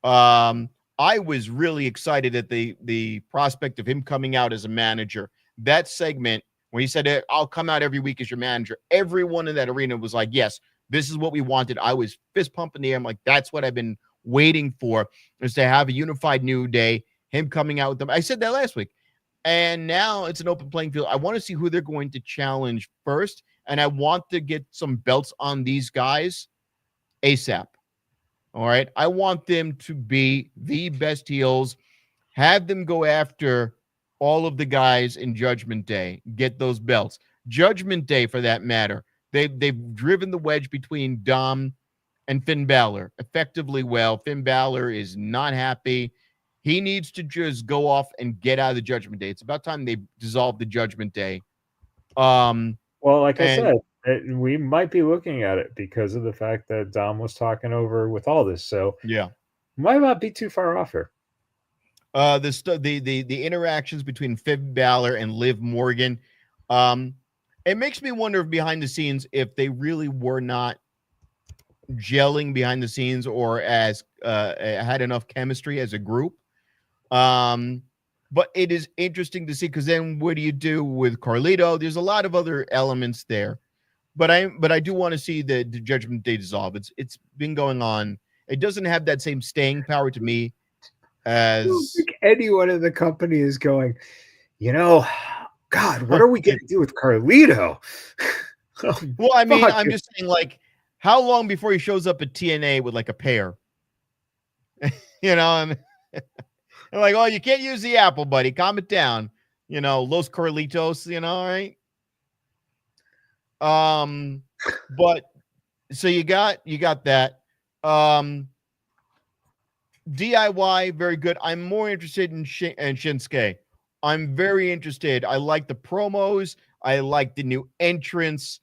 B: I was really excited at the prospect of him coming out as a manager. That segment where he said, I'll come out every week as your manager. Everyone in that arena was like, yes, this is what we wanted. I was fist pumping the air. I'm like, that's what I've been waiting for, is to have a unified New Day, him coming out with them. I said that last week. And now it's an open playing field. I want to see who they're going to challenge first. And I want to get some belts on these guys ASAP. All right. I want them to be the best heels. Have them go after all of the guys in Judgment Day. Get those belts. Judgment Day, for that matter. They've driven the wedge between Dom and Finn Balor effectively well. Finn Balor is not happy. He needs to just go off and get out of the Judgment Day. It's about time they dissolve the Judgment Day.
A: Well, like I said, we might be looking at it because of the fact that Dom was talking over with all this. So
B: yeah,
A: might not be too far off here.
B: The interactions between Finn Balor and Liv Morgan, it makes me wonder if behind the scenes, if they really were not gelling behind the scenes or as had enough chemistry as a group. But it is interesting to see, because then what do you do with Carlito? There's a lot of other elements there, but I do want to see the Judgment Day dissolve. It's been going on. It doesn't have that same staying power to me as
A: anyone in the company is going, God, what are we going to do with Carlito? Oh,
B: Well, I mean,
A: fuck.
B: I'm just saying, like, how long before he shows up at TNA with like a pear? And like, oh, you can't use the apple, buddy. Calm it down. Los Carlitos, all right. But so you got that. DIY, very good. I'm more interested in Shinsuke. I'm very interested. I like the promos. I like the new entrance.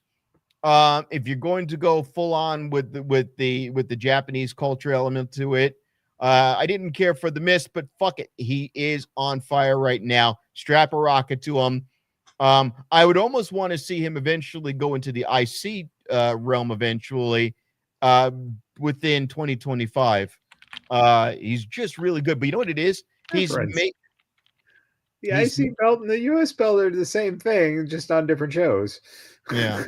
B: If you're going to go full on with the Japanese culture element to it, I didn't care for the Mist, but fuck it, he is on fire right now. Strap a rocket to him. I would almost want to see him eventually go into the IC realm eventually, within 2025. He's just really good. But you know what it is? He's
A: the IC belt and the US belt are the same thing, just on different shows.
B: Yeah.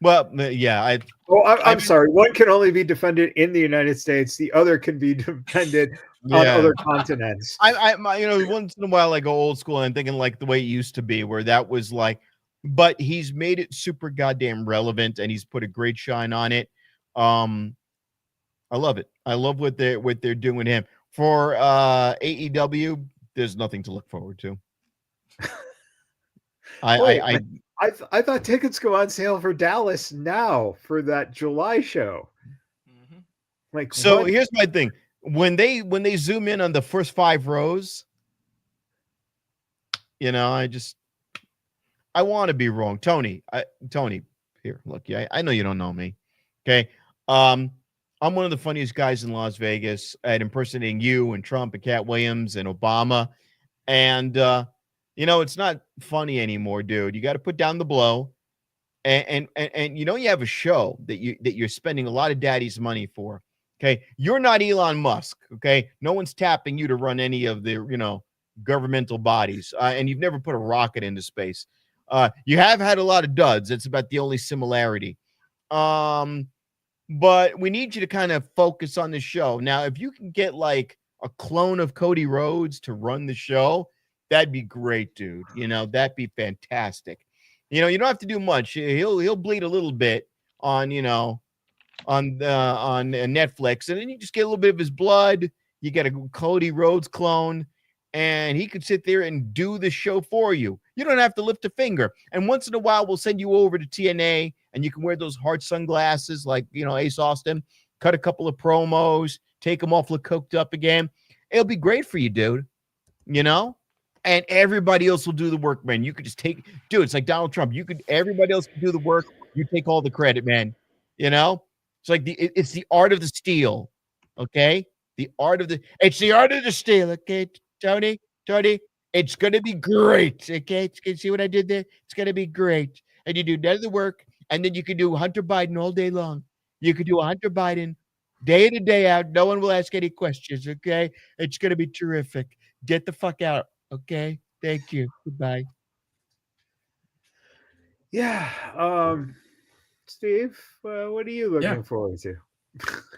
B: Well, yeah.
A: I'm sorry. One can only be defended in the United States. The other can be defended on other continents.
B: I once in a while I go old school and I'm thinking like the way it used to be, where that was like, but he's made it super goddamn relevant and he's put a great shine on it. I love it. I love what they're doing with him. For AEW, there's nothing to look forward to.
A: I thought tickets go on sale for Dallas now for that July show.
C: Mm-hmm.
A: Like,
B: so here's my thing. When they zoom in on the first 5 rows, I want to be wrong. Tony, here, look, I know you don't know me. Okay. I'm one of the funniest guys in Las Vegas at impersonating you and Trump and Cat Williams and Obama. And, it's not funny anymore, dude. You got to put down the blow. And you have a show that you're spending a lot of daddy's money for. Okay. You're not Elon Musk. Okay. No one's tapping you to run any of the, governmental bodies. And you've never put a rocket into space. You have had a lot of duds. It's about the only similarity. But we need you to kind of focus on the show. Now, if you can get like a clone of Cody Rhodes to run the show, that'd be great, dude. That'd be fantastic. You don't have to do much. He'll bleed a little bit on Netflix, and then you just get a little bit of his blood. You get a Cody Rhodes clone, and he could sit there and do the show for you. You don't have to lift a finger. And once in a while, we'll send you over to TNA, and you can wear those hard sunglasses like, Ace Austin, cut a couple of promos, take them off, look coked up again. It'll be great for you, dude. And everybody else will do the work, man. You could just it's like Donald Trump. Everybody else can do the work. You take all the credit, man. It's like it's the art of the steal. Okay. It's the art of the steal. Okay. Tony, it's going to be great. Okay. Can you see what I did there? It's going to be great. And you do none of the work. And then you can do Hunter Biden all day long. You could do a Hunter Biden day in and day out. No one will ask any questions. Okay. It's going to be terrific. Get the fuck out. Okay. Thank you. Goodbye.
A: Yeah. Steve, what are you looking forward to?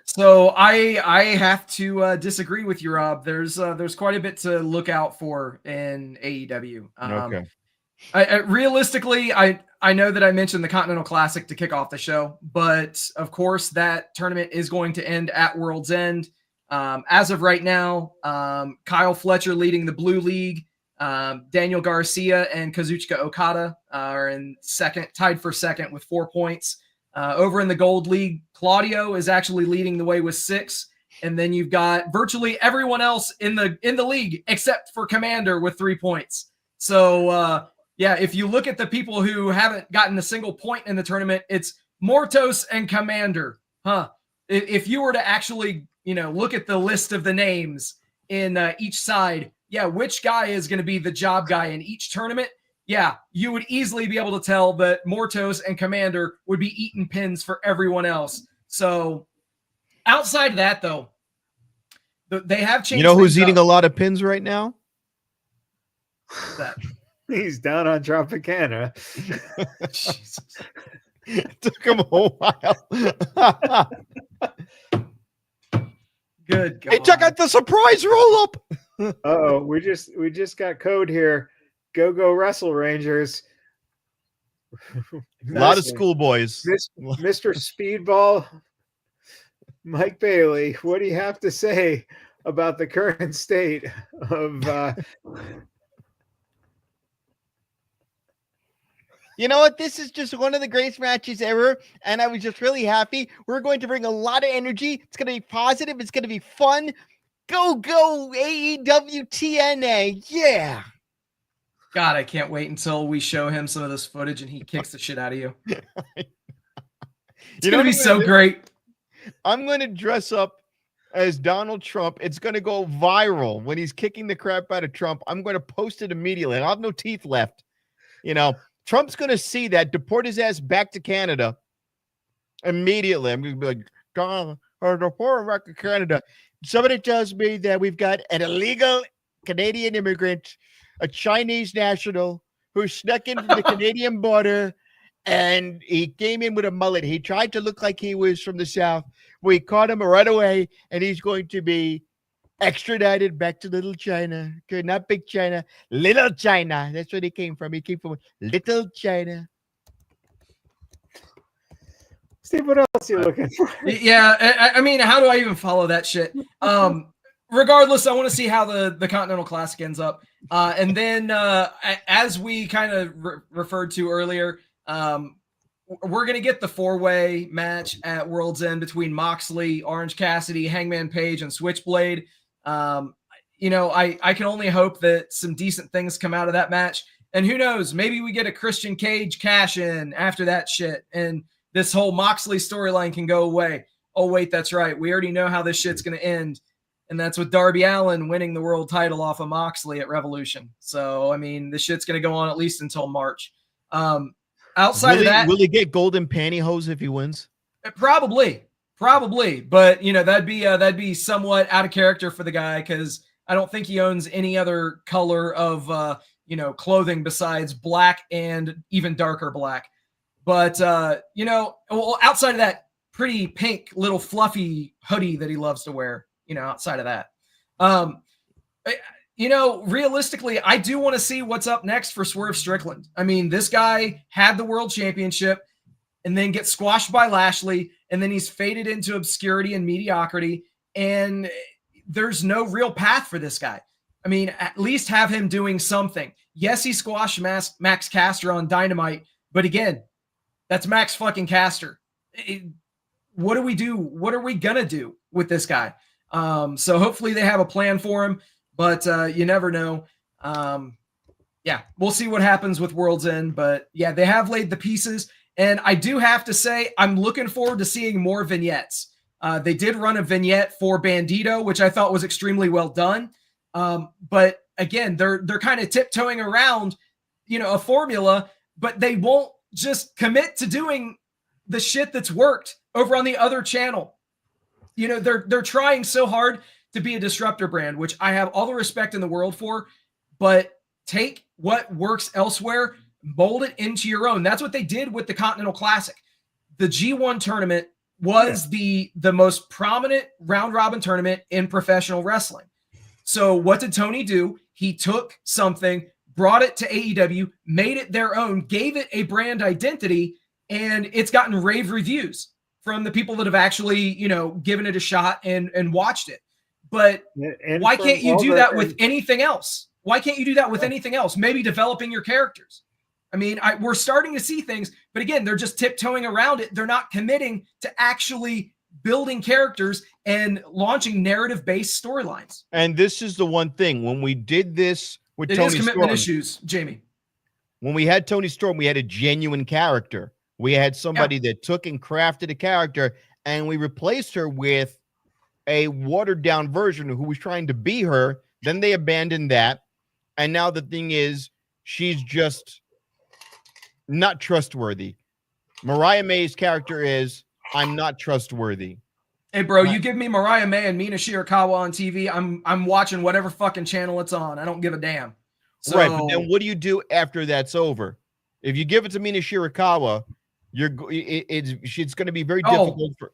C: So I have to disagree with you, Rob. There's quite a bit to look out for in AEW.
B: Okay.
C: Realistically, I know that I mentioned the Continental Classic to kick off the show, but of course that tournament is going to end at World's End. As of right now, Kyle Fletcher leading the Blue League, Daniel Garcia and Kazuchika Okada are in second, tied for second with 4 points. Over in the Gold League, Claudio is actually leading the way with 6. And then you've got virtually everyone else in the league except for Commander with 3 points. So, if you look at the people who haven't gotten a single point in the tournament, it's Mortos and Commander. If you were to actually, look at the list of the names in each side, which guy is going to be the job guy in each tournament? You would easily be able to tell that Mortos and Commander would be eating pins for everyone else. So outside of that, though, they have changed.
B: You know who's eating a lot of pins right now?
C: That.
A: He's down on Tropicana.
C: Jesus.
B: It took him a while.
C: Good God.
B: Hey, check out the surprise roll-up.
A: We just got code here. Go Wrestle Rangers.
B: A lot of
A: Mr.
B: schoolboys.
A: Mr. Speedball, Mike Bailey, what do you have to say about the current state of
D: You know what? This is just one of the greatest matches ever, and I was just really happy. We're going to bring a lot of energy. It's going to be positive. It's going to be fun. Go AEW TNA. Yeah.
C: God, I can't wait until we show him some of this footage and he kicks the shit out of you. It's going to be so great.
B: I'm going to dress up as Donald Trump. It's going to go viral when he's kicking the crap out of Trump. I'm going to post it immediately. I'll have no teeth left. You know, Trump's going to see that, deport his ass back to Canada immediately. I'm going to be like, God, deport him back to Canada. Somebody tells me that we've got an illegal Canadian immigrant, a Chinese national, who snuck in from the Canadian border, and he came in with a mullet. He tried to look like he was from the South. We caught him right away, and he's going to be extradited back to Little China. Okay, not Big China, Little China. That's where he came from. He came from Little China.
A: Steve, what else are you looking for?
C: Yeah, I mean, how do I even follow that shit? Regardless, I want to see how the Continental Classic ends up. And then, as we kind of referred to earlier, we're going to get the four-way match at World's End between Moxley, Orange Cassidy, Hangman Page, and Switchblade. You know, I can only hope that some decent things come out of that match. And who knows, maybe we get a Christian Cage cash-in after that shit, and this whole Moxley storyline can go away. Oh, wait, that's right. We already know how this shit's going to end. And that's with Darby Allin winning the world title off of Moxley at Revolution. So, I mean, this shit's going to go on at least until March. Outside of that,
B: will he get golden pantyhose if he wins?
C: Probably. But you know, that'd be somewhat out of character for the guy, because I don't think he owns any other color of clothing besides black and even darker black. But well, outside of that pretty pink little fluffy hoodie that he loves to wear, outside of that, realistically, I do want to see what's up next for Swerve Strickland. I mean, this guy had the world championship and then gets squashed by Lashley, and then he's faded into obscurity and mediocrity, and there's no real path for this guy. I mean, at least have him doing something. Yes, he squashed Max Caster on Dynamite, but again, that's Max fucking Caster. What do we do? What are we going to do with this guy? So hopefully they have a plan for him, but you never know. Yeah, we'll see what happens with World's End, but yeah, they have laid the pieces. And I do have to say, I'm looking forward to seeing more vignettes. They did run a vignette for Bandito, which I thought was extremely well done. But again, they're kind of tiptoeing around, a formula, but they won't just commit to doing the shit that's worked over on the other channel. They're trying so hard to be a disruptor brand, which I have all the respect in the world for, but take what works elsewhere, mold it into your own. That's what they did with the Continental Classic. The G1 tournament was the most prominent round robin tournament in professional wrestling. So what did Tony do? He took something, brought it to AEW, made it their own, gave it a brand identity, and it's gotten rave reviews from the people that have actually, given it a shot and watched it. But why can't you do that with anything else? Why can't you do that with anything else? Maybe developing your characters. I mean, we're starting to see things, but again, they're just tiptoeing around it. They're not committing to actually building characters and launching narrative-based storylines.
B: And this is the one thing. When we did this with
C: It
B: Tony
C: is commitment
B: Storm,
C: issues, Jamie.
B: when we had Tony Storm, we had a genuine character. We had somebody that took and crafted a character, and we replaced her with a watered-down version who was trying to be her. Then they abandoned that. And now the thing is, she's just not trustworthy. Mariah May's character is, I'm not trustworthy.
C: Hey, bro, you give me Mariah May and Mina Shirakawa on TV, I'm watching whatever fucking channel it's on. I don't give a damn. So,
B: right, but then what do you do after that's over? If you give it to Mina Shirakawa, it's going to be very difficult for.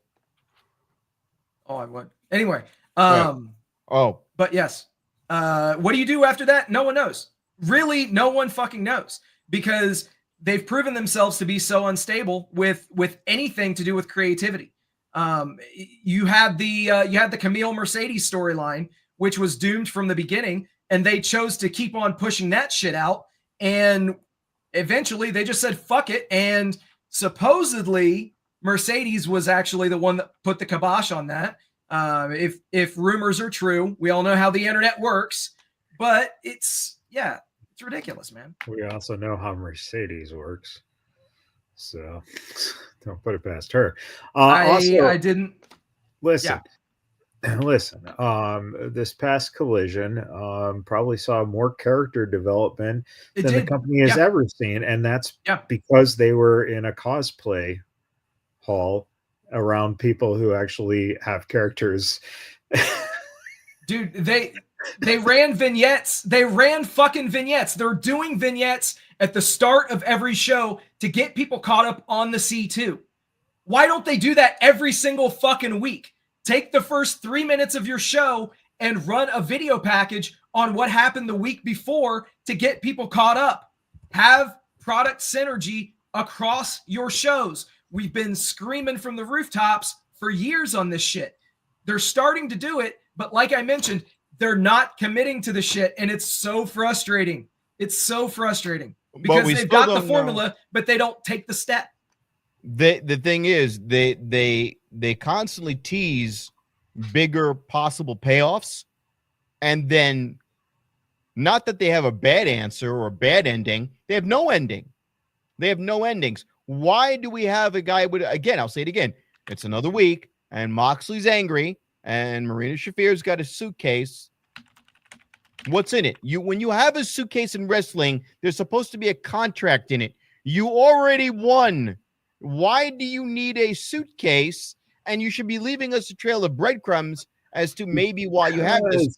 C: Oh, I would. Anyway,
B: But yes.
C: what do you do after that? No one knows. really no one fucking knows, because they've proven themselves to be so unstable with anything to do with creativity. You had the Camille Mercedes storyline, which was doomed from the beginning, and they chose to keep on pushing that shit out. And eventually they just said, fuck it. And supposedly Mercedes was actually the one that put the kibosh on that. If rumors are true, we all know how the internet works, but it's ridiculous, man.
A: We also know how Mercedes works, so don't put it past her.
C: I didn't
A: listen. Listen, this past Collision probably saw more character development than the company has ever seen, and that's because they were in a cosplay hall around people who actually have characters.
C: Dude, they ran vignettes. They ran fucking vignettes. They're doing vignettes at the start of every show to get people caught up on the C2. Why don't they do that every single fucking week? Take the first 3 minutes of your show and run a video package on what happened the week before to get people caught up. Have product synergy across your shows. We've been screaming from the rooftops for years on this shit. They're starting to do it, but like I mentioned, they're not committing to the shit, and it's so frustrating. It's so frustrating because they've got the formula, but they don't take the step.
B: The thing is, they constantly tease bigger possible payoffs, and then not that they have a bad answer or a bad ending, they have no ending. They have no endings. Why do we have a guy with, again, I'll say it again, it's another week, and Moxley's angry, and Marina Shafir's got a suitcase. What's in it? When you have a suitcase in wrestling, there's supposed to be a contract in it. You already won. Why do you need a suitcase? And you should be leaving us a trail of breadcrumbs as to maybe why you have this.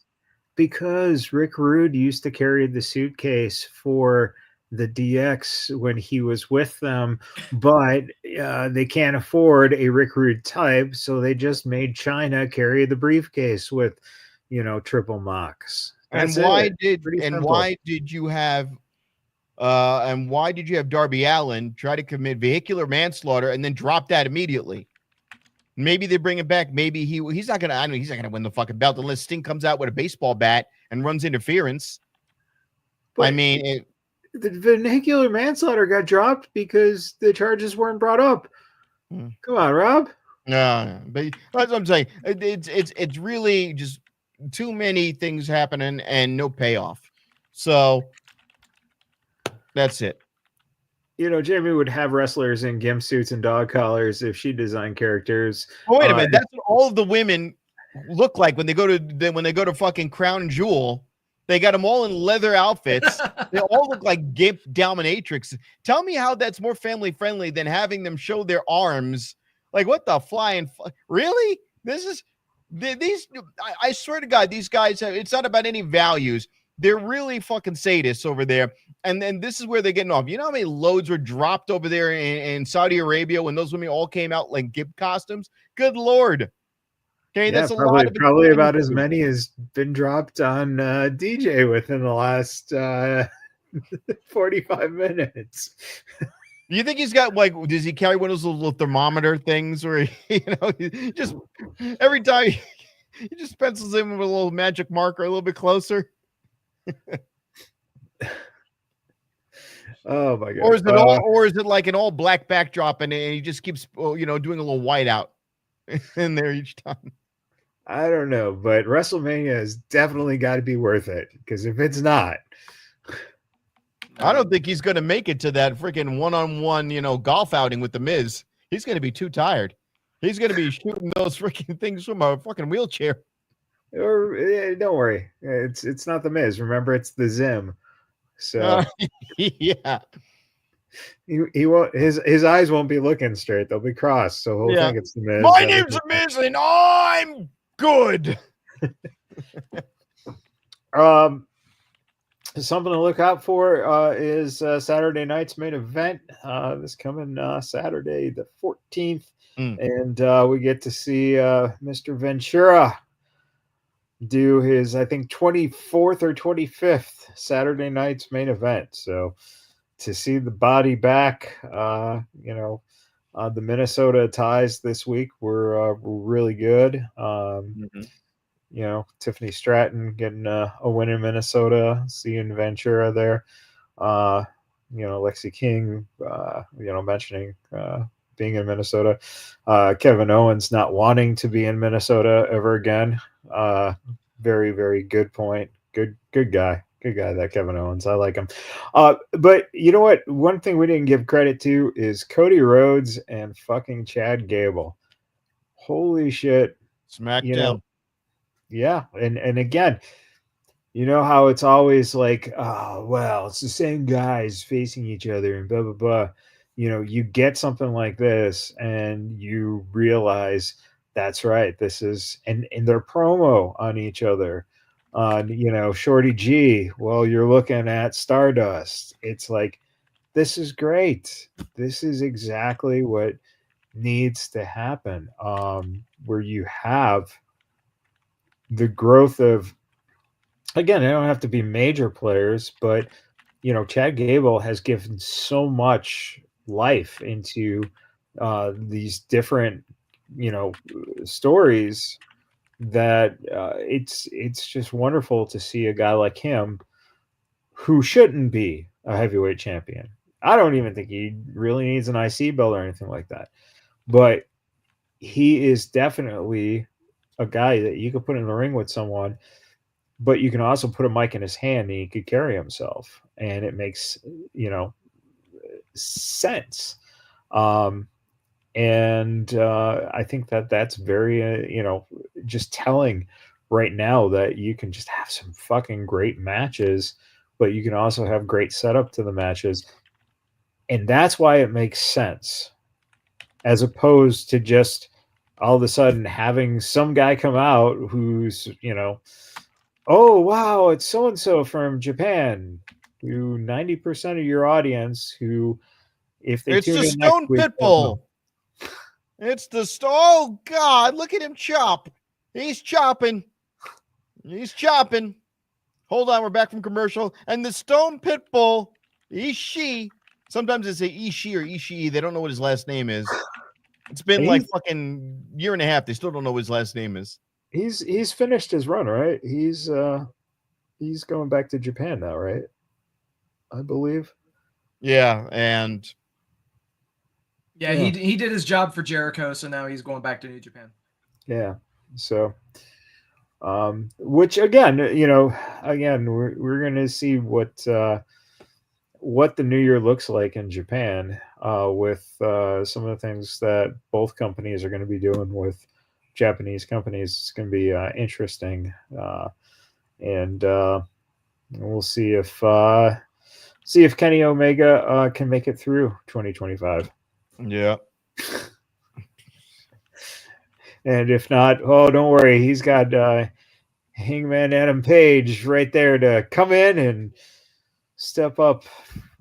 A: Because Rick Rude used to carry the suitcase for the DX when he was with them, but they can't afford a Rick Rude type, so they just made China carry the briefcase with, triple Mox.
B: And why did you have Darby Allin try to commit vehicular manslaughter and then drop that immediately? Maybe they bring him back. Maybe he's not gonna win the fucking belt unless Sting comes out with a baseball bat and runs interference. But the
A: vehicular manslaughter got dropped because the charges weren't brought up. Come on, Rob.
B: No, but that's what I'm saying. It's really just too many things happening and no payoff. So that's it.
A: Jamie would have wrestlers in gimp suits and dog collars if she designed characters.
B: Oh, wait a minute. That's what all of the women look like when they go to fucking Crown Jewel. They got them all in leather outfits. They all look like gimp dominatrix. Tell me how that's more family friendly than having them show their arms. Like, what the flying? Really? This is these. I swear to God, these guys have. It's not about any values. They're really fucking sadists over there. And then this is where they're getting off. You know how many loads were dropped over there in Saudi Arabia when those women all came out like gimp costumes? Good Lord. Okay, that's
A: probably about as many as been dropped on DJ within the last 45 minutes.
B: Do you think he's got does he carry one of those little thermometer things where he just every time he just pencils in with a little magic marker a little bit closer?
A: Oh my God.
B: Or is it like an all black backdrop and he just keeps doing a little white out in there each time?
A: I don't know, but WrestleMania has definitely got to be worth it, because if it's not,
B: I don't think he's going to make it to that freaking one-on-one, golf outing with the Miz. He's going to be too tired. He's going to be shooting those freaking things from a fucking wheelchair.
A: Or don't worry, it's not the Miz. Remember, it's the Zim. So
B: yeah,
A: he won't. His eyes won't be looking straight. They'll be crossed. So he'll think it's the Miz.
B: My name's the Miz, and I'm good.
A: Something to look out for is Saturday night's main event. This coming Saturday, the 14th, and we get to see Mr. Ventura do his, I think, 24th or 25th Saturday night's main event. So to see the body back, the Minnesota ties this week were really good. Tiffany Stratton getting a win in Minnesota, seeing Ventura there. Lexi King, mentioning being in Minnesota. Kevin Owens not wanting to be in Minnesota ever again. Very, very good point. Good guy. Good guy, that Kevin Owens. I like him. But you know what? One thing we didn't give credit to is Cody Rhodes and fucking Chad Gable. Holy shit.
B: SmackDown.
A: Yeah. And again, you know how it's always like, oh, well, it's the same guys facing each other and blah, blah, blah. You get something like this and you realize that's right. This is, and their promo on each other. Shorty G, well, you're looking at Stardust. It's like, this is great. This is exactly what needs to happen, where you have the growth of, again, they don't have to be major players, but Chad Gable has given so much life into these different stories that it's just wonderful to see a guy like him who shouldn't be a heavyweight champion. I don't even think he really needs an IC belt or anything like that, but he is definitely a guy that you could put in the ring with someone, but you can also put a mic in his hand and he could carry himself, and it makes sense. I think that's very just telling right now that you can just have some fucking great matches, but you can also have great setup to the matches, and that's why it makes sense, as opposed to just all of a sudden having some guy come out who's oh, wow, it's so-and-so from Japan, who 90% of your audience who, if they
B: It's
A: tune
B: the
A: in next
B: Stone
A: week,
B: Pitbull. It's the oh God, look at him chop. He's chopping. Hold on, we're back from commercial. And the Stone Pitbull, Ishii. Sometimes they say Ishii or Ishii. They don't know what his last name is. It's been like fucking year and a half. They still don't know what his last name is.
A: He's finished his run, right? He's going back to Japan now, right? I believe.
B: Yeah, and
C: he did his job for Jericho, so now he's going back to New Japan.
A: Yeah. So which again, we're going to see what the new year looks like in Japan with some of the things that both companies are going to be doing with Japanese companies. It's going to be interesting, and we'll see if Kenny Omega can make it through 2025.
B: Yeah.
A: And if not, oh, don't worry, he's got Hangman Adam Page right there to come in and step up.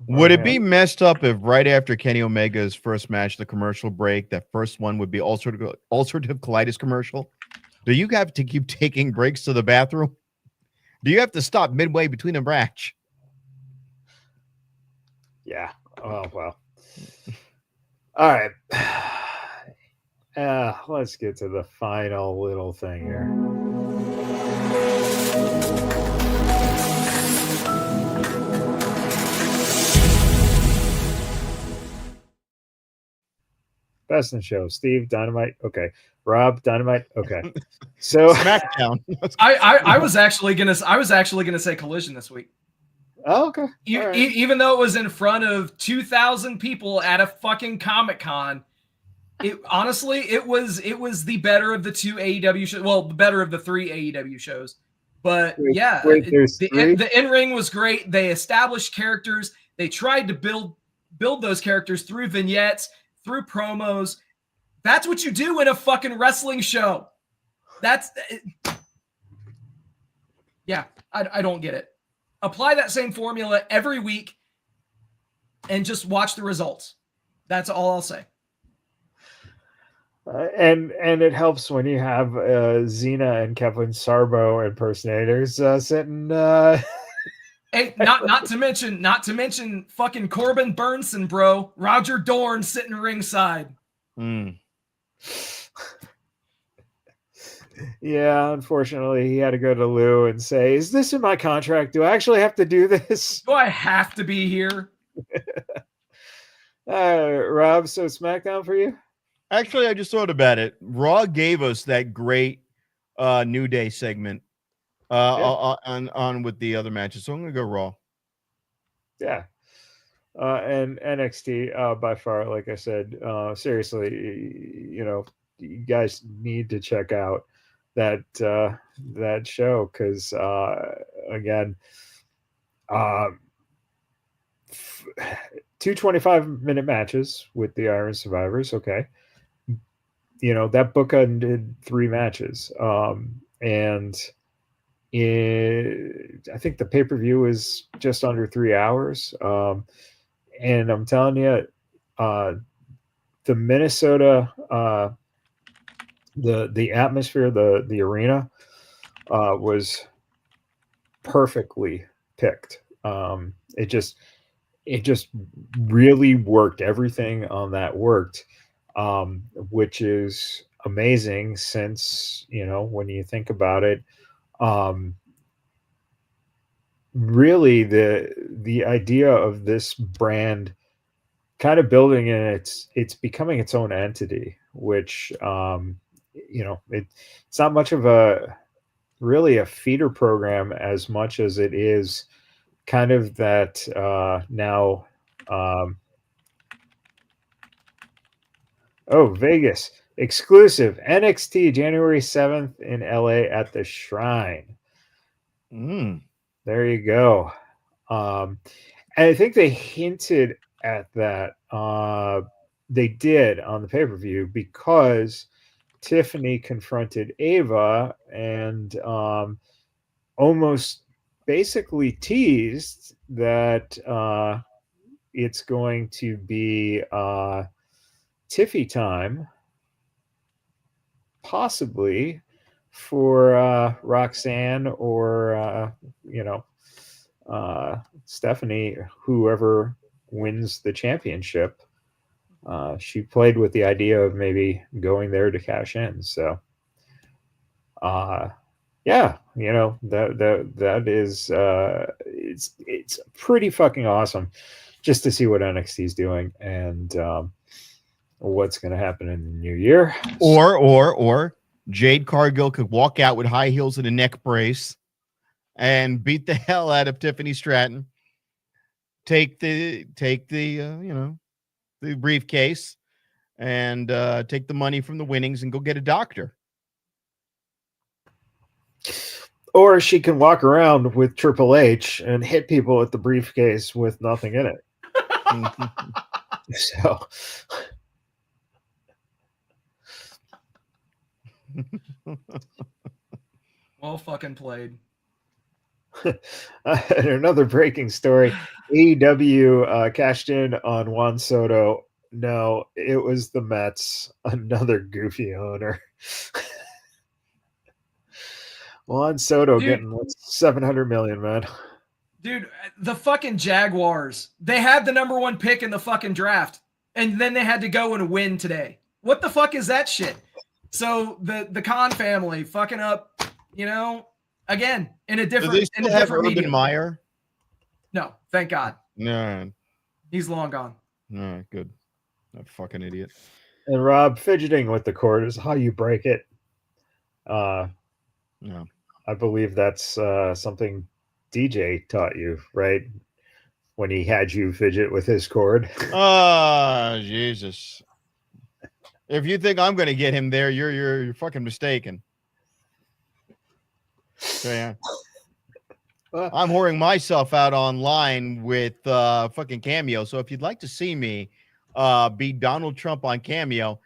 B: Would it be messed up if right after Kenny Omega's first match, the commercial break, that first one would be ulcerative colitis commercial? Do you have to keep taking breaks to the bathroom? Do you have to stop midway between a match?
A: Yeah. Oh, well. All right. Let's get to the final little thing here. Best in show. Steve, Dynamite. Okay. Rob, Dynamite. Okay. So
B: SmackDown.
C: I was actually gonna say Collision this week.
A: Oh, okay.
C: Even though it was in front of 2,000 people at a fucking Comic-Con, it was the better of the two AEW shows. Well, the better of the three AEW shows. But the in-ring was great. They established characters. They tried to build those characters through vignettes, through promos. That's what you do in a fucking wrestling show. I don't get it. Apply that same formula every week and just watch the results. That's all I'll say.
A: And it helps when you have Xena and Kevin Sarbo impersonators sitting.
C: Hey, not to mention fucking Corbin Burnson, bro. Roger Dorn sitting ringside.
A: Yeah, unfortunately, he had to go to Lou and say, "Is this in my contract? Do I actually have to do this?"
C: Do I have to be here?
A: Rob, so SmackDown for you?
B: Actually, I just thought about it. Raw gave us that great New Day segment on with the other matches, so I'm gonna go Raw.
A: Yeah. And NXT by far, like I said, seriously, you guys need to check out that show because again, 2 25-minute matches with the Iron Survivors. Okay, that book ended 3 matches, and I think the pay-per-view is just under 3 hours. And I'm telling you, the Minnesota, the atmosphere, the arena was perfectly picked. It just really worked. Everything on that worked, which is amazing since, when you think about it, really the idea of this brand kind of building, and it's becoming its own entity, which it's not much of a feeder program as much as it is kind of that now. Vegas exclusive NXT January 7th in LA at the Shrine. There you go. And I think they hinted at that. They did on the pay-per-view because Tiffany confronted Ava and almost basically teased that it's going to be Tiffy time, possibly for Roxanne or Stephanie, whoever wins the championship. She played with the idea of maybe going there to cash in. So, yeah, that is it's pretty fucking awesome just to see what NXT is doing and what's going to happen in the new year.
B: Or Jade Cargill could walk out with high heels and a neck brace and beat the hell out of Tiffany Stratton. Take the the briefcase and take the money from the winnings and go get a doctor.
A: Or she can walk around with Triple H and hit people with the briefcase with nothing in it. So
C: well fucking played.
A: And another breaking story, AEW cashed in on Juan Soto. No, it was the Mets, another goofy owner. Juan Soto getting 700 million, man.
C: Dude, the fucking Jaguars, they had the number 1 pick in the fucking draft, and then they had to go and win today. What the fuck is that shit? So the Khan family fucking up, again, in a different.
B: Do they still have Urban
C: medium.
B: Meyer?
C: No, thank God.
B: No,
C: he's long gone.
B: No, good. That fucking idiot.
A: And Rob, fidgeting with the cord is how you break it.
B: No,
A: I believe that's something DJ taught you, right? When he had you fidget with his cord.
B: Jesus. If you think I'm going to get him there, you're fucking mistaken. So, yeah. I'm whoring myself out online with fucking Cameo. So if you'd like to see me be Donald Trump on Cameo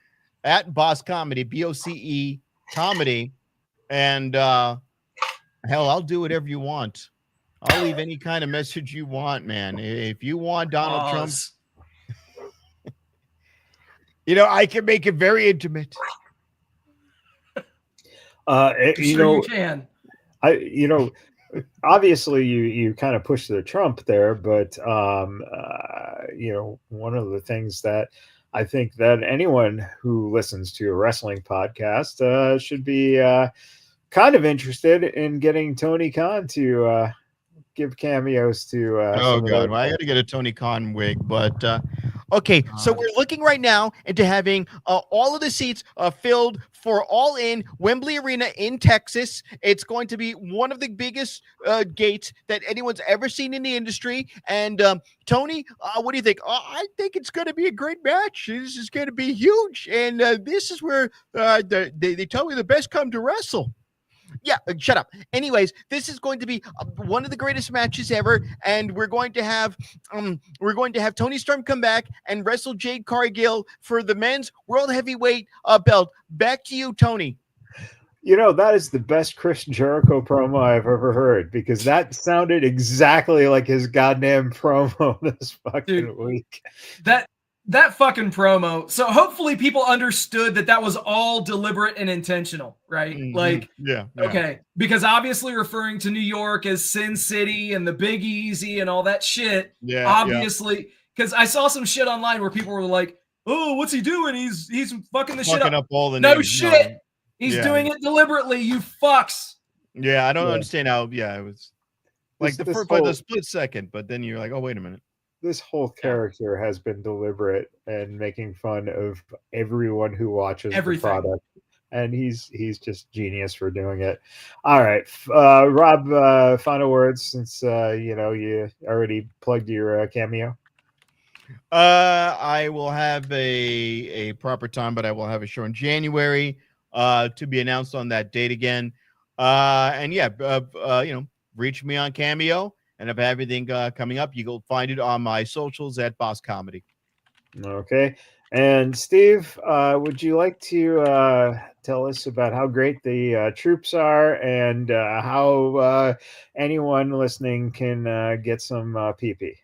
B: at Boss Comedy, BOCE Comedy, and hell, I'll do whatever you want. I'll leave any kind of message you want, man. If you want Donald Trump, I can make it very intimate.
C: I'm
A: You
C: sure
A: know,
C: you can.
A: obviously you kind of push the Trump there, but one of the things that I think that anyone who listens to a wrestling podcast should be kind of interested in getting Tony Khan to give cameos to
B: Oh
A: some of
B: God,
A: those.
B: well, I got to get a Tony Khan wig, but okay. So
C: God.
B: we're looking right now into having all of the seats filled for All In Wembley Arena in Texas. It's going to be one of the biggest gates that anyone's ever seen in the industry. And Tony, what do you think? I think it's going to be a great match. This is going to be huge, and this is where they tell me the best come to wrestle. Yeah, shut up. Anyways, this is going to be one of the greatest matches ever, and we're going to have Tony Storm come back and wrestle Jade Cargill for the men's world heavyweight belt. Back to you, Tony.
A: That is the best Chris Jericho promo I've ever heard, because that sounded exactly like his goddamn promo this fucking week.
C: That fucking promo. So hopefully people understood that was all deliberate and intentional, right?
B: Mhm.
C: Like,
B: Yeah.
C: okay, because obviously referring to New York as Sin City and the Big Easy and all that shit.
B: Yeah.
C: Obviously, because I saw some shit online where people were like, "Oh, what's he doing? He's fucking the shit
B: Fucking
C: up."
B: up all the
C: No
B: names.
C: shit. He's
B: Yeah.
C: doing it deliberately. You fucks.
B: Yeah, I don't
A: Yeah.
B: understand how. Yeah, it was like
A: This
B: for the split second, but then you're like, oh wait a minute.
A: This whole character has been deliberate and making fun of everyone who watches
C: Everything.
A: the product, and he's just genius for doing it. All right, Rob, final words, since you already plugged your cameo.
B: I will have a proper time, but I will have a show in January to be announced on that date again. And yeah, reach me on Cameo, and if I have anything coming up, you'll find it on my socials at Boss Comedy.
A: Okay, and Steve, would you like to tell us about how great the troops are, and how anyone listening can get some PP?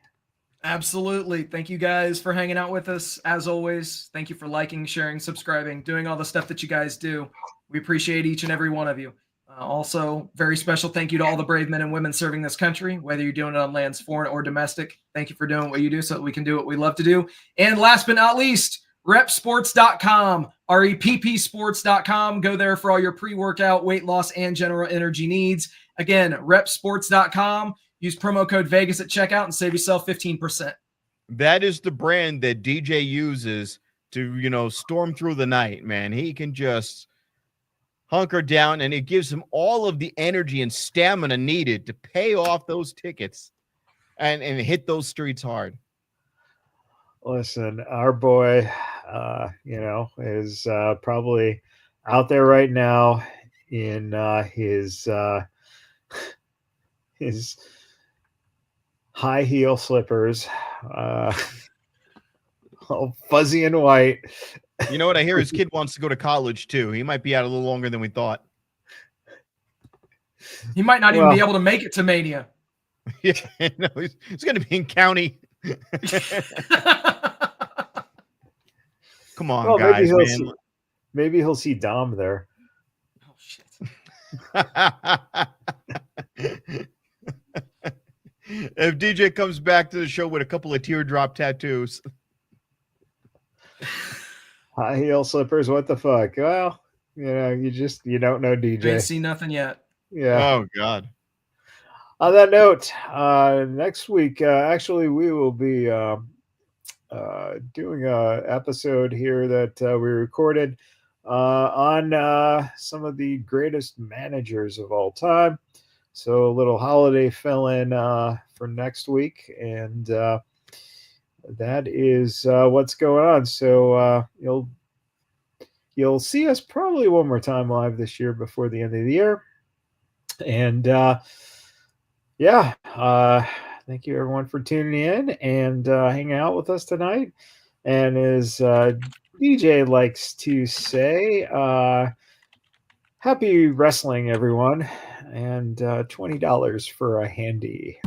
C: Absolutely. Thank you guys for hanging out with us. As always, thank you for liking, sharing, subscribing, doing all the stuff that you guys do. We appreciate each and every one of you. Also, very special thank you to all the brave men and women serving this country, whether you're doing it on lands foreign or domestic. Thank you for doing what you do so that we can do what we love to do. And last but not least, repsports.com, reppsports.com. Go there for all your pre-workout, weight loss, and general energy needs. Again, repsports.com. Use promo code Vegas at checkout and save yourself 15%.
B: That is the brand that DJ uses to, storm through the night, man. He can just hunker down, and it gives him all of the energy and stamina needed to pay off those tickets and hit those streets hard.
A: Listen, our boy, is probably out there right now in his high heel slippers, all fuzzy and white.
B: You know what? I hear his kid wants to go to college too. He might be out a little longer than we thought.
C: He might not even be able to make it to Mania.
B: Yeah, no, he's going to be in county. Come on, guys, man.
A: Maybe he'll see Dom there.
C: Oh, shit.
B: If DJ comes back to the show with a couple of teardrop tattoos.
A: High heel slippers, what the fuck? Well, you don't know DJ.
C: Ain't seen nothing yet.
A: Yeah.
B: Oh, God.
A: On that note, next week, actually, we will be doing a episode here that we recorded on some of the greatest managers of all time. So a little holiday fill-in for next week, and that is what's going on. So you'll see us probably one more time live this year before the end of the year. And thank you everyone for tuning in and hanging out with us tonight. And as DJ likes to say, happy wrestling, everyone, and $20 for a handy.